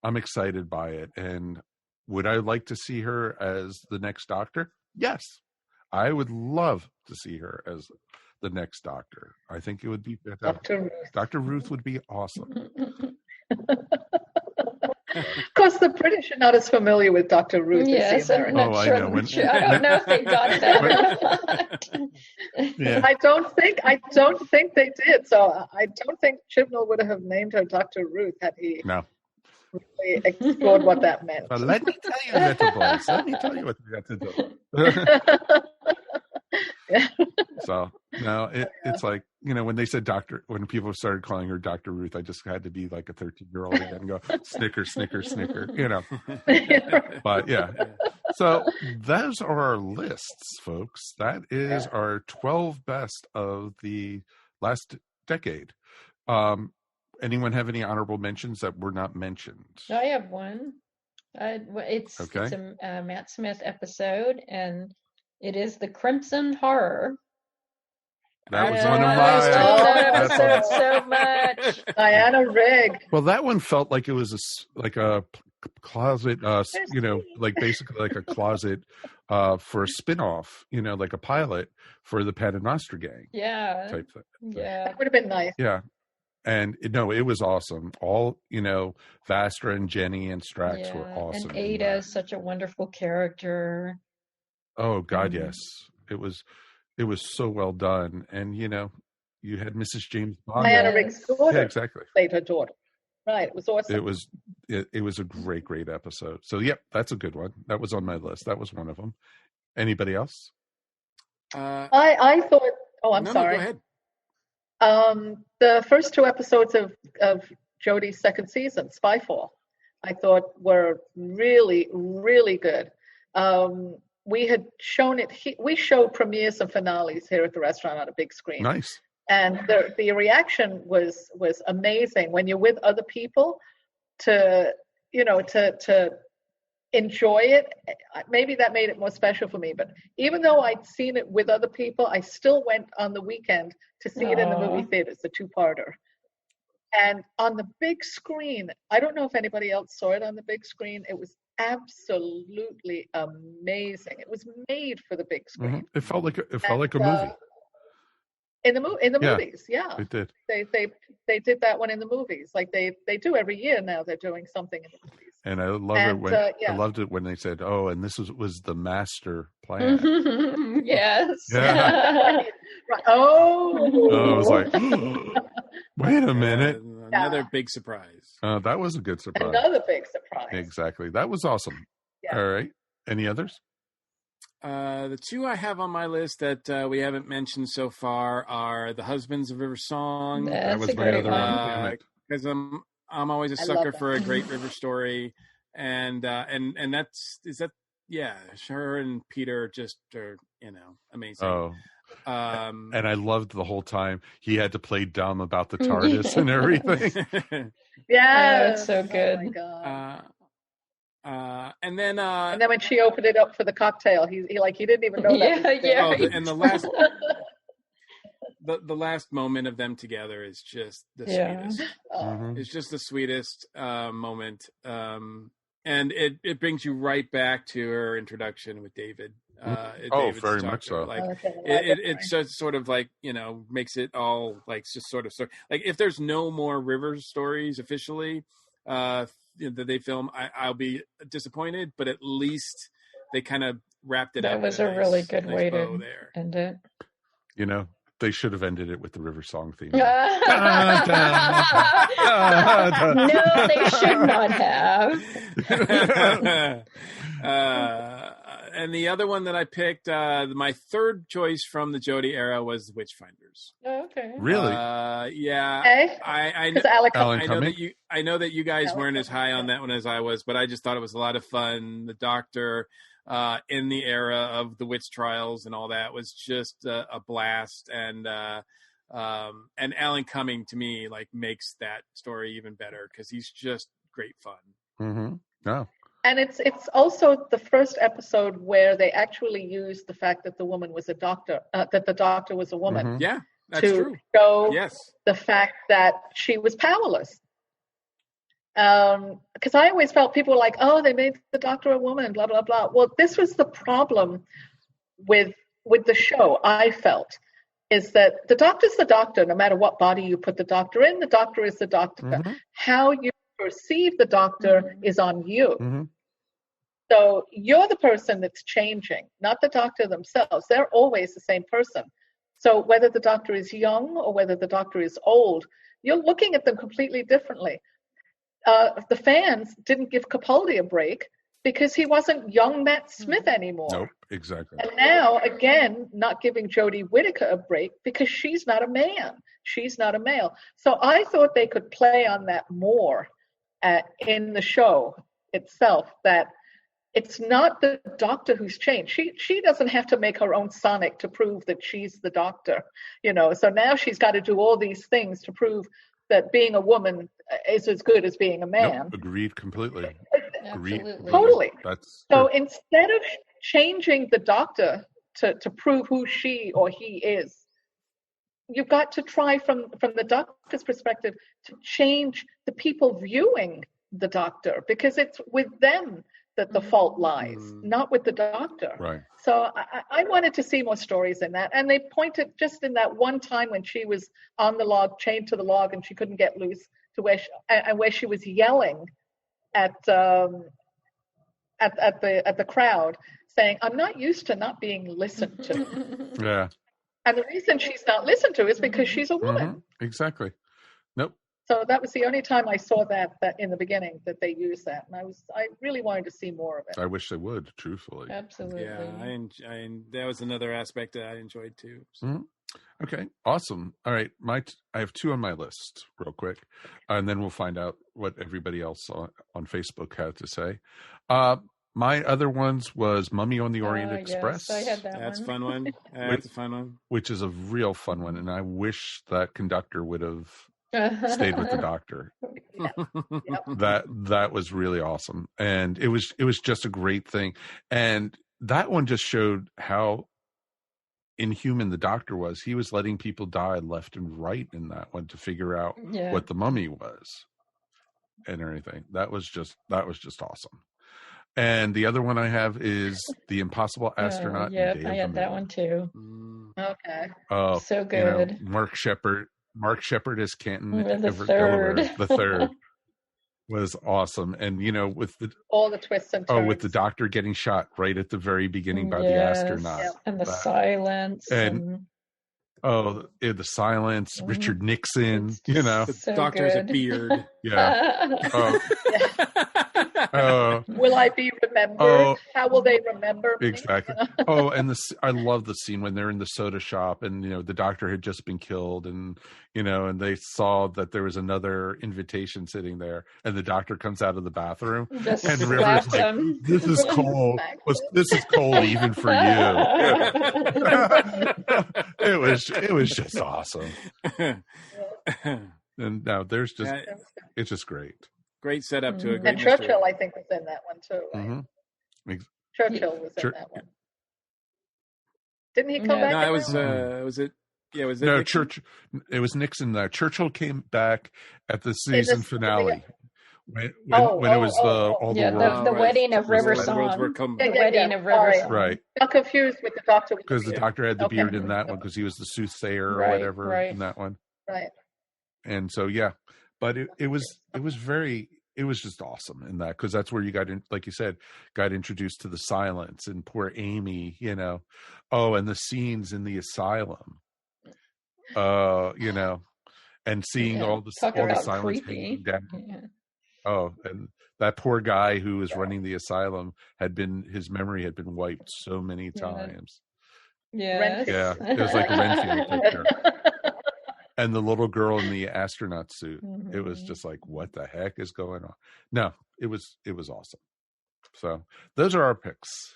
F: excited by it. And would I like to see her as the next Doctor? Yes. I would love to see her as the next Doctor. I think it would be Dr. Ruth would be awesome.
H: Of course, the British are not as familiar with Dr. Ruth.
B: Yes, I'm not sure. I don't know if they got that or not.
F: Yeah.
H: I don't think they did. So I don't think Chibnall would have named her Dr. Ruth had he really explored what that meant.
F: But let me tell you, little boys. Let me tell you what we got to do. So no, it's like, when they said when people started calling her Dr. Ruth, I just had to be like a 13-year-old again and go, snicker, snicker, snicker, But yeah. So those are our lists, folks. That is our 12 best of the last decade. Anyone have any honorable mentions that were not mentioned?
B: I have one. It's a Matt Smith episode, and it is the Crimson Horror.
F: That was one of mine.
B: I love that episode so much.
H: Diana Rigg.
F: Well, that one felt like it was like a closet, like basically like a closet for a spin-off, like a pilot for the Paternoster Gang.
B: Yeah.
F: Type thing.
B: Yeah.
H: That would have been nice.
F: Yeah. And it was awesome. All, Vastra and Jenny and Strax were awesome.
B: And Ada is such a wonderful character.
F: Oh God, yes. It was so well done. And you had Mrs. James Bond.
H: Diana Rigg's daughter.
F: Yeah, exactly.
H: Played her daughter. Right. It was awesome.
F: It was a great episode. So yep, that's a good one. That was on my list. That was one of them. Anybody else?
H: I thought. Oh, I'm sorry.
G: No, go ahead.
H: The first 2 episodes of Jodie's second season, Spyfall, I thought were really, really good. We had shown it. We showed premieres and finales here at the restaurant on a big screen.
F: Nice.
H: And the reaction was amazing when you're with other people to enjoy it. Maybe that made it more special for me. But even though I'd seen it with other people, I still went on the weekend to see it in the movie theaters, the 2-parter. And on the big screen, I don't know if anybody else saw it on the big screen. It was absolutely amazing. It was made for the big screen.
F: Mm-hmm. It felt like a movie.
H: In the movies, yeah.
F: It did.
H: They did that one in the movies, like they do every year now. They're doing something in the movies.
F: And I loved it when they said, "Oh, and this was the master plan."
B: Yes.
F: Yeah.
H: Right. Oh.
F: I was like, wait a minute.
G: Another big surprise.
F: That was a good surprise.
H: Another big surprise.
F: Exactly. That was awesome. Yeah. All right. Any others?
G: The 2 I have on my list that we haven't mentioned so far are The Husbands of River Song.
B: That was my other
G: one. Because I'm always a sucker for a great river story, and that's her and Peter just are amazing.
F: Oh. And I loved the whole time he had to play dumb about the TARDIS and everything.
H: Yeah,
B: that's so good.
H: Oh my God.
G: And then
H: when she opened it up for the cocktail, he didn't even know that.
G: Oh, and the last the last moment of them together is just the sweetest.
F: Mm-hmm.
G: It's just the sweetest moment. And it brings you right back to her introduction with David. David's
F: very
G: doctor.
F: much so.
G: Like it's just sort of like, makes it all like just sort of like if there's no more river stories officially that they film, I'll be disappointed, but at least they kind of wrapped it up.
B: That was a really good way to end it.
F: They should have ended it with the river song theme.
B: No, they should not have.
G: And the other one that I picked, my third choice from the Jodie era was Witchfinders.
B: Oh, okay.
F: Really?
G: Yeah.
H: Okay.
G: I know that you guys weren't as high on that one as I was, but I just thought it was a lot of fun. The Doctor in the era of the witch trials and all that was just a blast. And Alan Cumming to me makes that story even better because he's just great fun.
F: Mm-hmm. Yeah.
H: And it's also the first episode where they actually used the fact that the woman was a doctor, that the doctor was a woman.
F: Mm-hmm.
G: Yeah, that's true.
H: To show
G: yes.
H: the fact that she was powerless. Because I always felt people were like, oh, they made the doctor a woman, blah, blah, blah. Well, this was the problem with the show, I felt, is that the doctor's the doctor, no matter what body you put the doctor in, the doctor is the doctor. Mm-hmm. How you perceive the doctor is on you.
F: Mm-hmm.
H: So you're the person that's changing, not the doctor themselves. They're always the same person. So whether the doctor is young or whether the doctor is old, you're looking at them completely differently. The fans didn't give Capaldi a break because he wasn't young Matt Smith anymore.
F: Nope, exactly.
H: And now, again, not giving Jodie Whittaker a break because she's not a man. She's not a male. So I thought they could play on that more in the show itself, that it's not the doctor who's changed. She doesn't have to make her own Sonic to prove that she's the doctor, So now she's got to do all these things to prove that being a woman is as good as being a man.
F: Nope, agreed completely. Agreed.
H: Totally.
F: That's
H: so instead of changing the doctor to prove who she or he is, you've got to try from the doctor's perspective to change the people viewing the doctor, because it's with them that the fault lies, not with the doctor.
F: Right.
H: So I wanted to see more stories in that. And they pointed just in that one time when she was on the log, chained to the log, and she couldn't get loose, to where she was yelling at the crowd, saying, "I'm not used to not being listened to."
F: Yeah.
H: And the reason she's not listened to is because she's a woman.
F: Exactly. Nope.
H: So that was the only time I saw that in the beginning, that they used that, and I really wanted to see more of it.
F: I wish they would, truthfully.
B: Absolutely.
G: Yeah, that was another aspect that I enjoyed too. So.
F: Okay, awesome. All right, I have 2 on my list, real quick, and then we'll find out what everybody else on Facebook had to say. My other ones was Mummy on the Orient Express.
B: Yes, I had that
G: That's
B: one.
G: a fun one. That's a fun one.
F: Which is a real fun one, and I wish that conductor would have stayed with the doctor. That was really awesome, and it was just a great thing. And that one just showed how inhuman the doctor was. He was letting people die left and right in that one to figure out what the mummy was and everything. That was just awesome. And the other one I have is The Impossible Astronaut.
B: Yep, I had that one too.
H: Okay.
F: Oh,
B: so good.
F: Mark Shepard as Canton
B: The
F: third was awesome. And with
H: all the twists and turns.
F: with the doctor getting shot right at the very beginning by the astronaut.
B: Yep. And the silence.
F: And the silence, Richard Nixon,
G: The
B: so
G: doctor has a
B: good.
G: beard.
F: Yeah.
H: Will I be remembered? How will they remember me?
F: Exactly. And I love the scene when they're in the soda shop, and the doctor had just been killed, and and they saw that there was another invitation sitting there, and the doctor comes out of the bathroom,
B: Just
F: and River's like,
B: him.
F: "This is cold. This is cold even for you." It was just awesome. And now it's just great.
G: Great setup to a great
H: And Churchill, I think, was in that one too. Right? Churchill was in that one. Didn't he come back?
G: No,
H: in
G: was
H: that one?
G: it? Yeah, was it?
F: No,
G: Nixon?
F: It was Nixon. Churchill came back at the season finale. When it was all the world.
B: The wedding of River
G: The
B: Song.
G: wedding
B: Wedding of River Song.
F: Right.
H: I'm confused with the doctor.
F: Because the doctor had the beard in that one, because he was the soothsayer or whatever in that one.
H: Right.
F: And so, but it was just awesome in that, because that's where you got in, like you said, got introduced to the silence and poor Amy, and the scenes in the asylum, and seeing all the silence hanging down.
B: Yeah.
F: Oh, and that poor guy who was running the asylum his memory had been wiped so many times.
B: Yes.
F: Yeah, it was like a Renfield picture. And the little girl in the astronaut suit. It was just like, what the heck is going on? No, it was awesome. So those are our picks.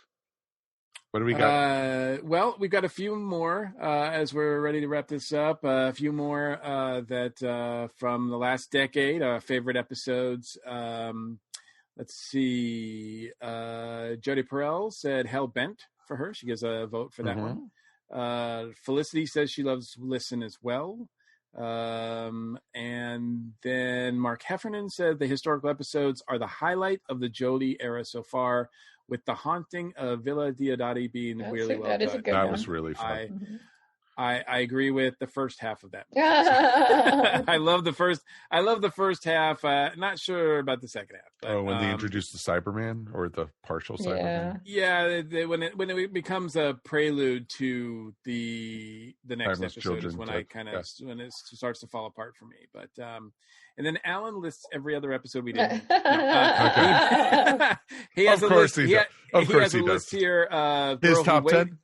F: What do we got?
G: Well, we've got a few more as we're ready to wrap this up. A few more that from the last decade, favorite episodes. Let's see. Jody Perel said Hell Bent for her. She gives a vote for that one. Felicity says she loves Listen as well. And then Mark Heffernan said the historical episodes are the highlight of the Jodie era so far, with the haunting of Villa Diodati being really well done.
F: That was really fun.
G: I agree with the first half of that. I love the first half. Not sure about the second half. But,
F: when they introduced the Cyberman, or the partial Cyberman.
G: Yeah, when it becomes a prelude to the next episode is when when it starts to fall apart for me. But and then Alan lists every other episode we did. He has a list. He has a list here.
F: His top 10.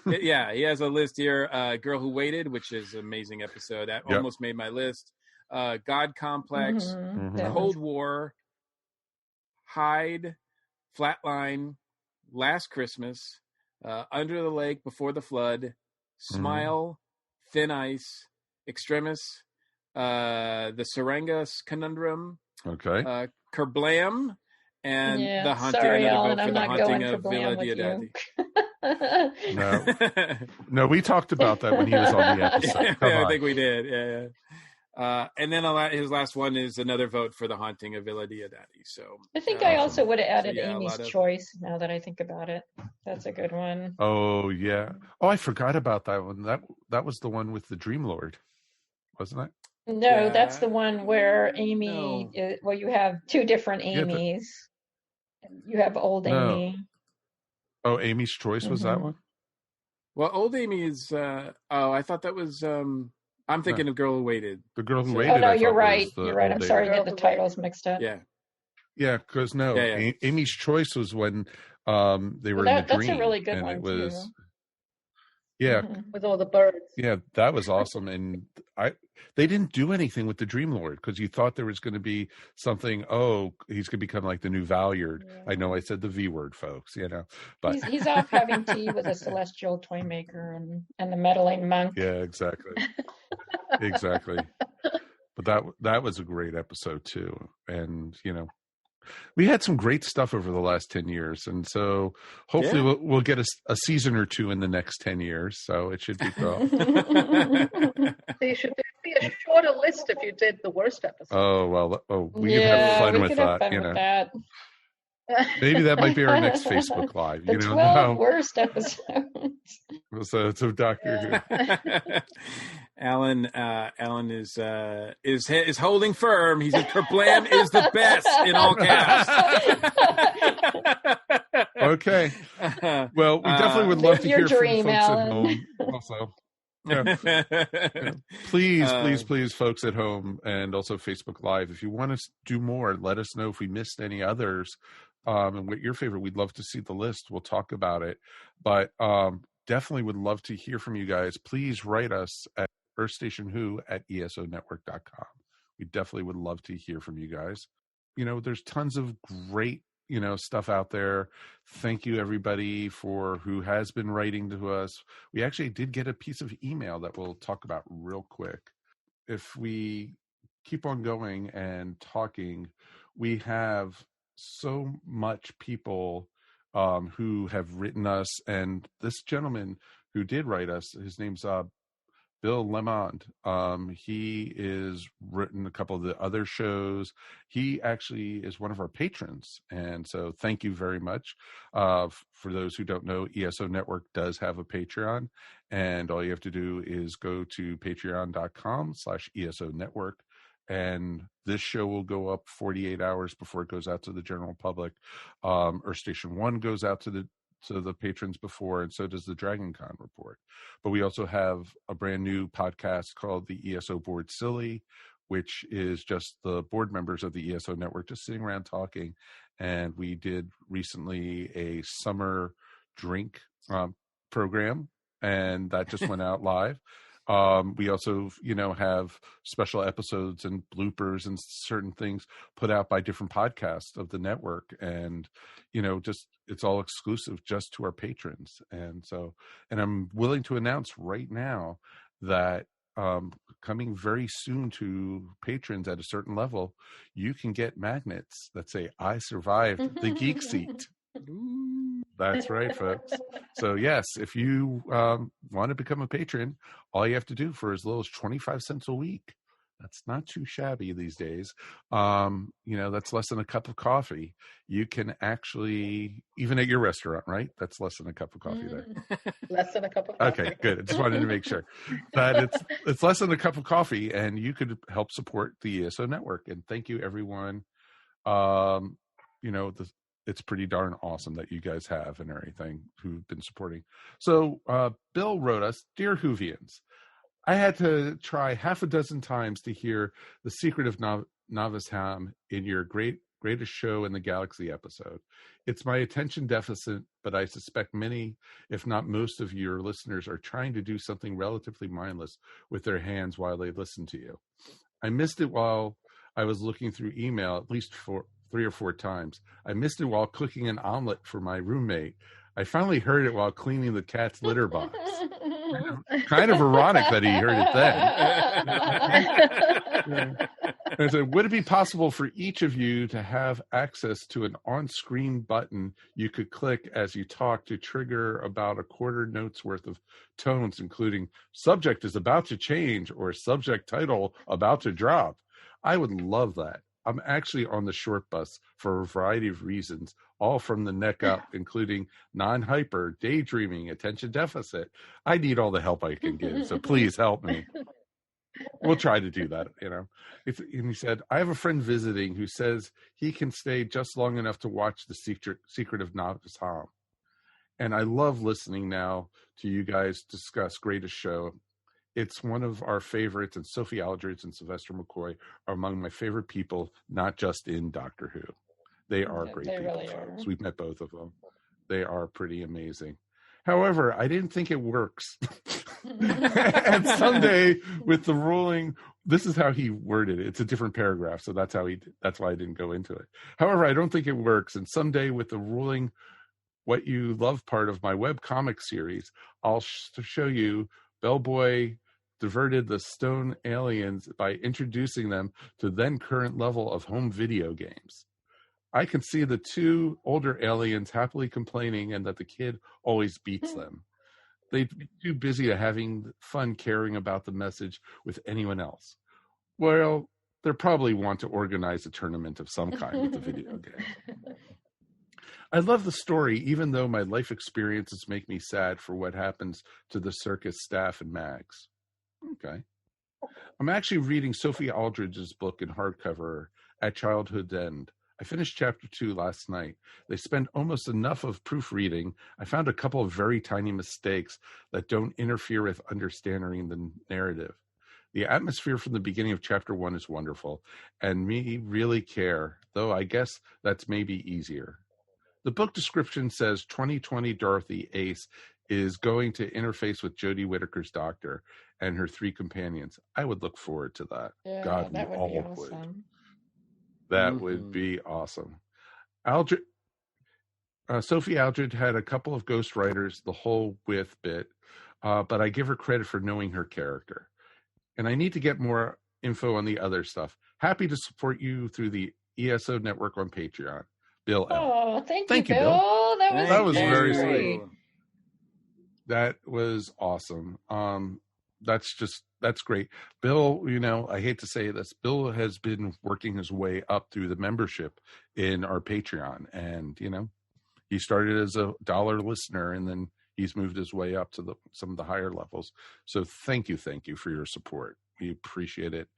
G: Yeah, he has a list here. Girl Who Waited, which is an amazing episode. That almost made my list. God Complex, Cold War, Hyde, Flatline, Last Christmas, Under the Lake Before the Flood, Smile, Thin Ice, Extremis, the Serengas Conundrum, Kerblam, and the Haunting.
B: Sorry, Alan, I'm
G: the
B: not
G: Haunting
B: going
G: of
B: for
G: Villa
B: Blam
G: Diodati.
F: No, we talked about that when he was on the episode.
G: I think we did. Yeah. And then his last one is another vote for The Haunting of Villa Diodati. So
B: I think I also would have added
G: yeah,
B: Amy's Choice. Now that I think about it, that's a good one.
F: Oh yeah. Oh, I forgot about that one. That was the one with the Dream Lord, wasn't it?
B: No, that's the one where Amy. Well, you have two different Amy's. You have old Amy.
F: Oh, Amy's Choice was that one?
G: Well, old Amy is. I thought that was. I'm thinking of Girl Who Waited.
F: The Girl Who Waited.
B: Oh no, you're right. You're right. I'm sorry, I get the titles mixed up.
G: Yeah.
F: Yeah, because Amy's Choice was when they were in the dream.
B: That's a really good one too.
F: Yeah,
H: with all the birds.
F: Yeah, that was awesome, and they didn't do anything with the Dream Lord because you thought there was going to be something. Oh, he's going to become like the new Valyard. Yeah. I know I said the V word, folks. But
B: he's off having tea with a celestial toy maker and the meddling monk.
F: Yeah, exactly, exactly. But that was a great episode too, and we had some great stuff over the last 10 years. And so hopefully we'll get a season or two in the next 10 years. So it should be cool.
H: There should be a shorter list if you did the worst episode.
F: Oh, well, we could have fun with that. Maybe that might be our next Facebook Live.
B: The 12 worst episodes.
F: So Doctor
G: Who. Alan is holding firm. He's Kerblam is the best in all caps.
F: Okay. Well, we definitely would love to hear from folks
B: Alan.
F: at home also. Please, folks at home and also Facebook Live, if you want us to do more, let us know if we missed any others and what your favorite. We'd love to see the list. We'll talk about it. But definitely would love to hear from you guys. Please write us at earthstationwho@esonetwork.com. We definitely would love to hear from you guys. There's tons of great stuff out there. Thank you everybody for who has been writing to us. We actually did get a piece of email that we'll talk about real quick. If we keep on going and talking, we have so much people who have written us, and this gentleman who did write us, his name's Bill Lemond. He is written a couple of the other shows. He actually is one of our patrons. And so thank you very much. For those who don't know, ESO Network does have a Patreon. And all you have to do is go to patreon.com/ESO Network. And this show will go up 48 hours before it goes out to the general public. Earth Station 1 goes out to the patrons before, and so does the Dragon Con Report. But we also have a brand new podcast called the ESO Board Silly, which is just the board members of the ESO Network just sitting around talking. And we did recently a summer drink program, and that just went out live. We also, have special episodes and bloopers and certain things put out by different podcasts of the network. And, it's all exclusive just to our patrons. And I'm willing to announce right now that coming very soon to patrons at a certain level, you can get magnets that say, "I survived the geek seat." That's right, folks. So yes, if you want to become a patron, all you have to do for as little as 25 cents a week. That's not too shabby these days. That's less than a cup of coffee. You can actually, even at your restaurant, right? That's less than a cup of coffee there.
H: Less than a cup of coffee.
F: Okay, good. I just wanted to make sure that it's less than a cup of coffee, and you could help support the ESO Network. And thank you, everyone. It's pretty darn awesome that you guys have and everything who've been supporting. So Bill wrote us, "Dear Whovians, I had to try half a dozen times to hear The Secret of Novice Ham in your greatest show in the galaxy episode. It's my attention deficit, but I suspect many, if not most of your listeners are trying to do something relatively mindless with their hands while they listen to you. I missed it while I was looking through email at least 3 or 4 times. I missed it while cooking an omelet for my roommate. I finally heard it while cleaning the cat's litter box. Kind of ironic that he heard it then. I said, would it be possible for each of you to have access to an on-screen button you could click as you talk to trigger about a quarter note's worth of tones, including subject is about to change or subject title about to drop? I would love that. I'm actually on the short bus for a variety of reasons, all from the neck up, including non-hyper, daydreaming, attention deficit. I need all the help I can give, so please help me. We'll try to do that, And he said, I have a friend visiting who says he can stay just long enough to watch The Secret of Novice Ham. And I love listening now to you guys discuss Greatest Show. It's one of our favorites, and Sophie Aldridge and Sylvester McCoy are among my favorite people, not just in Doctor Who. They are great people, really folks. We've met both of them. They are pretty amazing. However, I didn't think it works. And someday with the ruling, this is how he worded it. It's a different paragraph, so that's why I didn't go into it. However, I don't think it works. And someday with the ruling What You Love part of my webcomic series, I'll show you Bellboy diverted the stone aliens by introducing them to then current level of home video games. I can see the two older aliens happily complaining and that the kid always beats them. They'd be too busy having fun caring about the message with anyone else. Well, they probably want to organize a tournament of some kind with the video game. I love the story, even though my life experiences make me sad for what happens to the circus staff and Mags. Okay. I'm actually reading Sophie Aldridge's book in hardcover, At Childhood's End. I finished chapter 2 last night. They spend almost enough of proofreading. I found a couple of very tiny mistakes that don't interfere with understanding the narrative. The atmosphere from the beginning of chapter 1 is wonderful, and me really care, though I guess that's maybe easier. The book description says 2020 Dorothy Ace is going to interface with Jodie Whittaker's doctor and her 3 companions. I would look forward to that.
B: Yeah,
F: God,
B: that
F: we
B: would
F: all
B: be awesome.
F: would. That would be awesome. Sophie Aldridge had a couple of ghostwriters the whole with bit, but I give her credit for knowing her character. And I need to get more info on the other stuff. Happy to support you through the ESO network on Patreon. Bill L.
B: Oh, thank you, Bill.
F: That was very sweet. That was awesome. That's great. Bill, I hate to say this, Bill has been working his way up through the membership in our Patreon. And, he started as a $1 listener, and then he's moved his way up to some of the higher levels. So thank you for your support. We appreciate it.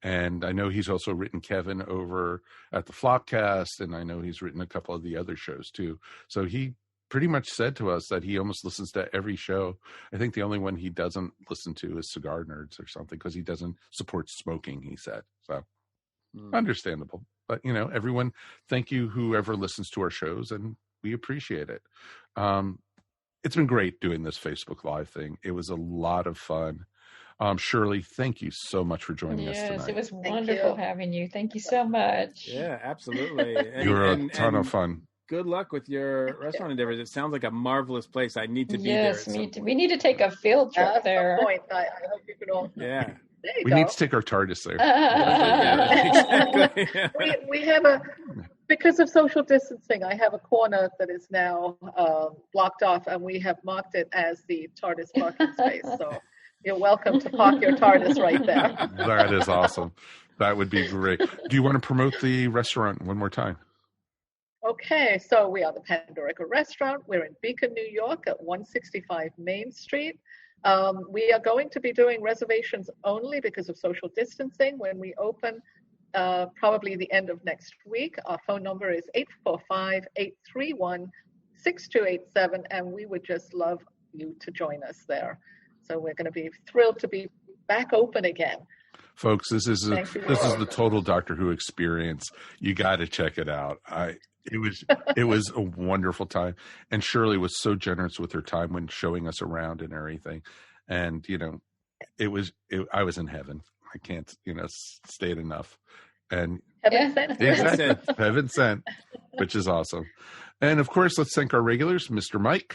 F: And I know he's also written Kevin over at the Flopcast, and I know he's written a couple of the other shows too. So he pretty much said to us that he almost listens to every show. I think the only one he doesn't listen to is Cigar Nerds or something, because he doesn't support smoking, he said. So understandable. But, everyone, thank you, whoever listens to our shows, and we appreciate it. It's been great doing this Facebook Live thing. It was a lot of fun. Shirley, thank you so much for joining us tonight.
B: Yes, it was wonderful having you. Thank you so much.
G: Yeah, absolutely.
F: You were a ton of fun.
G: Good luck with your restaurant endeavors. It sounds like a marvelous place. I need to be there.
B: Yes, me too. We need to take a field trip there.
H: At some point. I hope you can all.
G: Yeah.
F: We need to take our TARDIS there.
G: Exactly.
H: We have because of social distancing, I have a corner that is now blocked off, and we have marked it as the TARDIS parking space. So you're welcome to park your TARDIS right there.
F: That is awesome. That would be great. Do you want to promote the restaurant one more time?
H: Okay, so we are the Pandorica Restaurant. We're in Beacon, New York at 165 Main Street. We are going to be doing reservations only because of social distancing when we open, probably the end of next week. Our phone number is 845-831-6287, and we would just love you to join us there. So we're going to be thrilled to be back open again.
F: Folks, this is the total Doctor Who experience. You got to check it out. It was a wonderful time, and Shirley was so generous with her time when showing us around and everything. And I was in heaven. I can't state enough. And
H: Heaven sent.
F: Exactly, heaven sent, which is awesome. And of course, let's thank our regulars, Mr. Mike.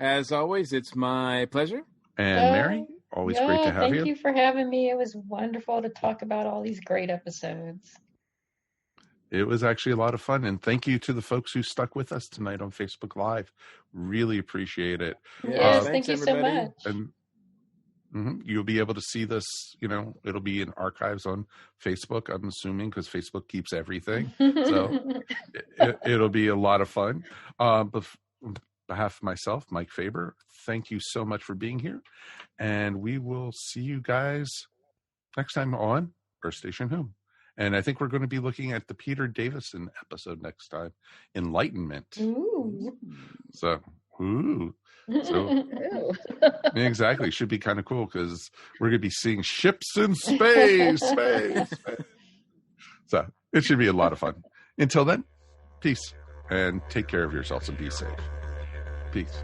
G: As always, it's my pleasure.
F: And Mary, always great to have you.
B: Thank you for having me. It was wonderful to talk about all these great episodes.
F: It was actually a lot of fun. And thank you to the folks who stuck with us tonight on Facebook Live. Really appreciate it.
B: Yes, thank you so much.
F: And you'll be able to see this, it'll be in archives on Facebook, I'm assuming, because Facebook keeps everything. So it'll be a lot of fun. But on behalf of myself, Mike Faber, thank you so much for being here. And we will see you guys next time on Earth Station Who. And I think we're going to be looking at the Peter Davison episode next time, Enlightenment.
B: Ooh.
F: So, exactly. Should be kind of cool because we're going to be seeing ships in space. So it should be a lot of fun. Until then, peace and take care of yourselves and be safe. Peace.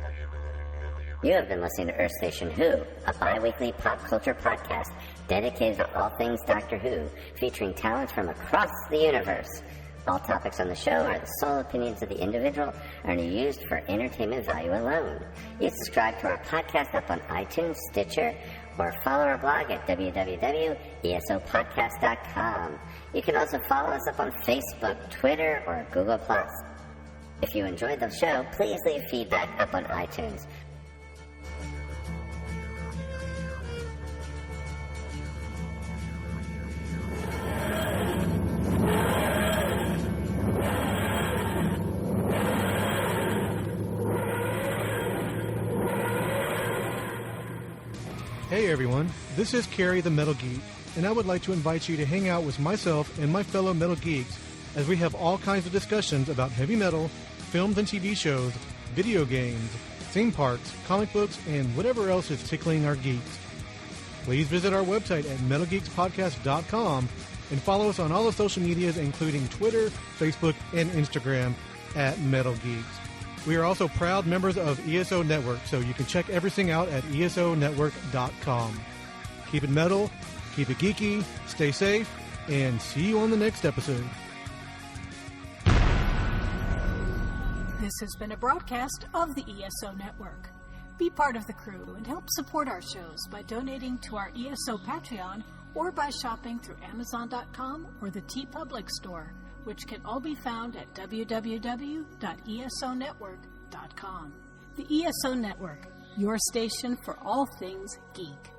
J: You have been listening to Earth Station Who, a bi-weekly pop culture podcast dedicated to all things Doctor Who, featuring talents from across the universe. All topics on the show are the sole opinions of the individual and are used for entertainment value alone. You subscribe to our podcast up on iTunes, Stitcher, or follow our blog at www.esopodcast.com. You can also follow us up on Facebook, Twitter, or Google+. If you enjoyed the show, please leave feedback up on iTunes.
K: Hey everyone, this is Carrie the Metal Geek, and I would like to invite you to hang out with myself and my fellow Metal Geeks as we have all kinds of discussions about heavy metal, films and TV shows, video games, theme parks, comic books, and whatever else is tickling our geeks. Please visit our website at metalgeekspodcast.com and follow us on all the social medias including Twitter, Facebook, and Instagram at Metal Geeks. We are also proud members of ESO Network, so you can check everything out at esonetwork.com. Keep it metal, keep it geeky, stay safe, and see you on the next episode.
A: This has been a broadcast of the ESO Network. Be part of the crew and help support our shows by donating to our ESO Patreon or by shopping through Amazon.com or the TeePublic store, which can all be found at www.esonetwork.com. The ESO Network, your station for all things geek.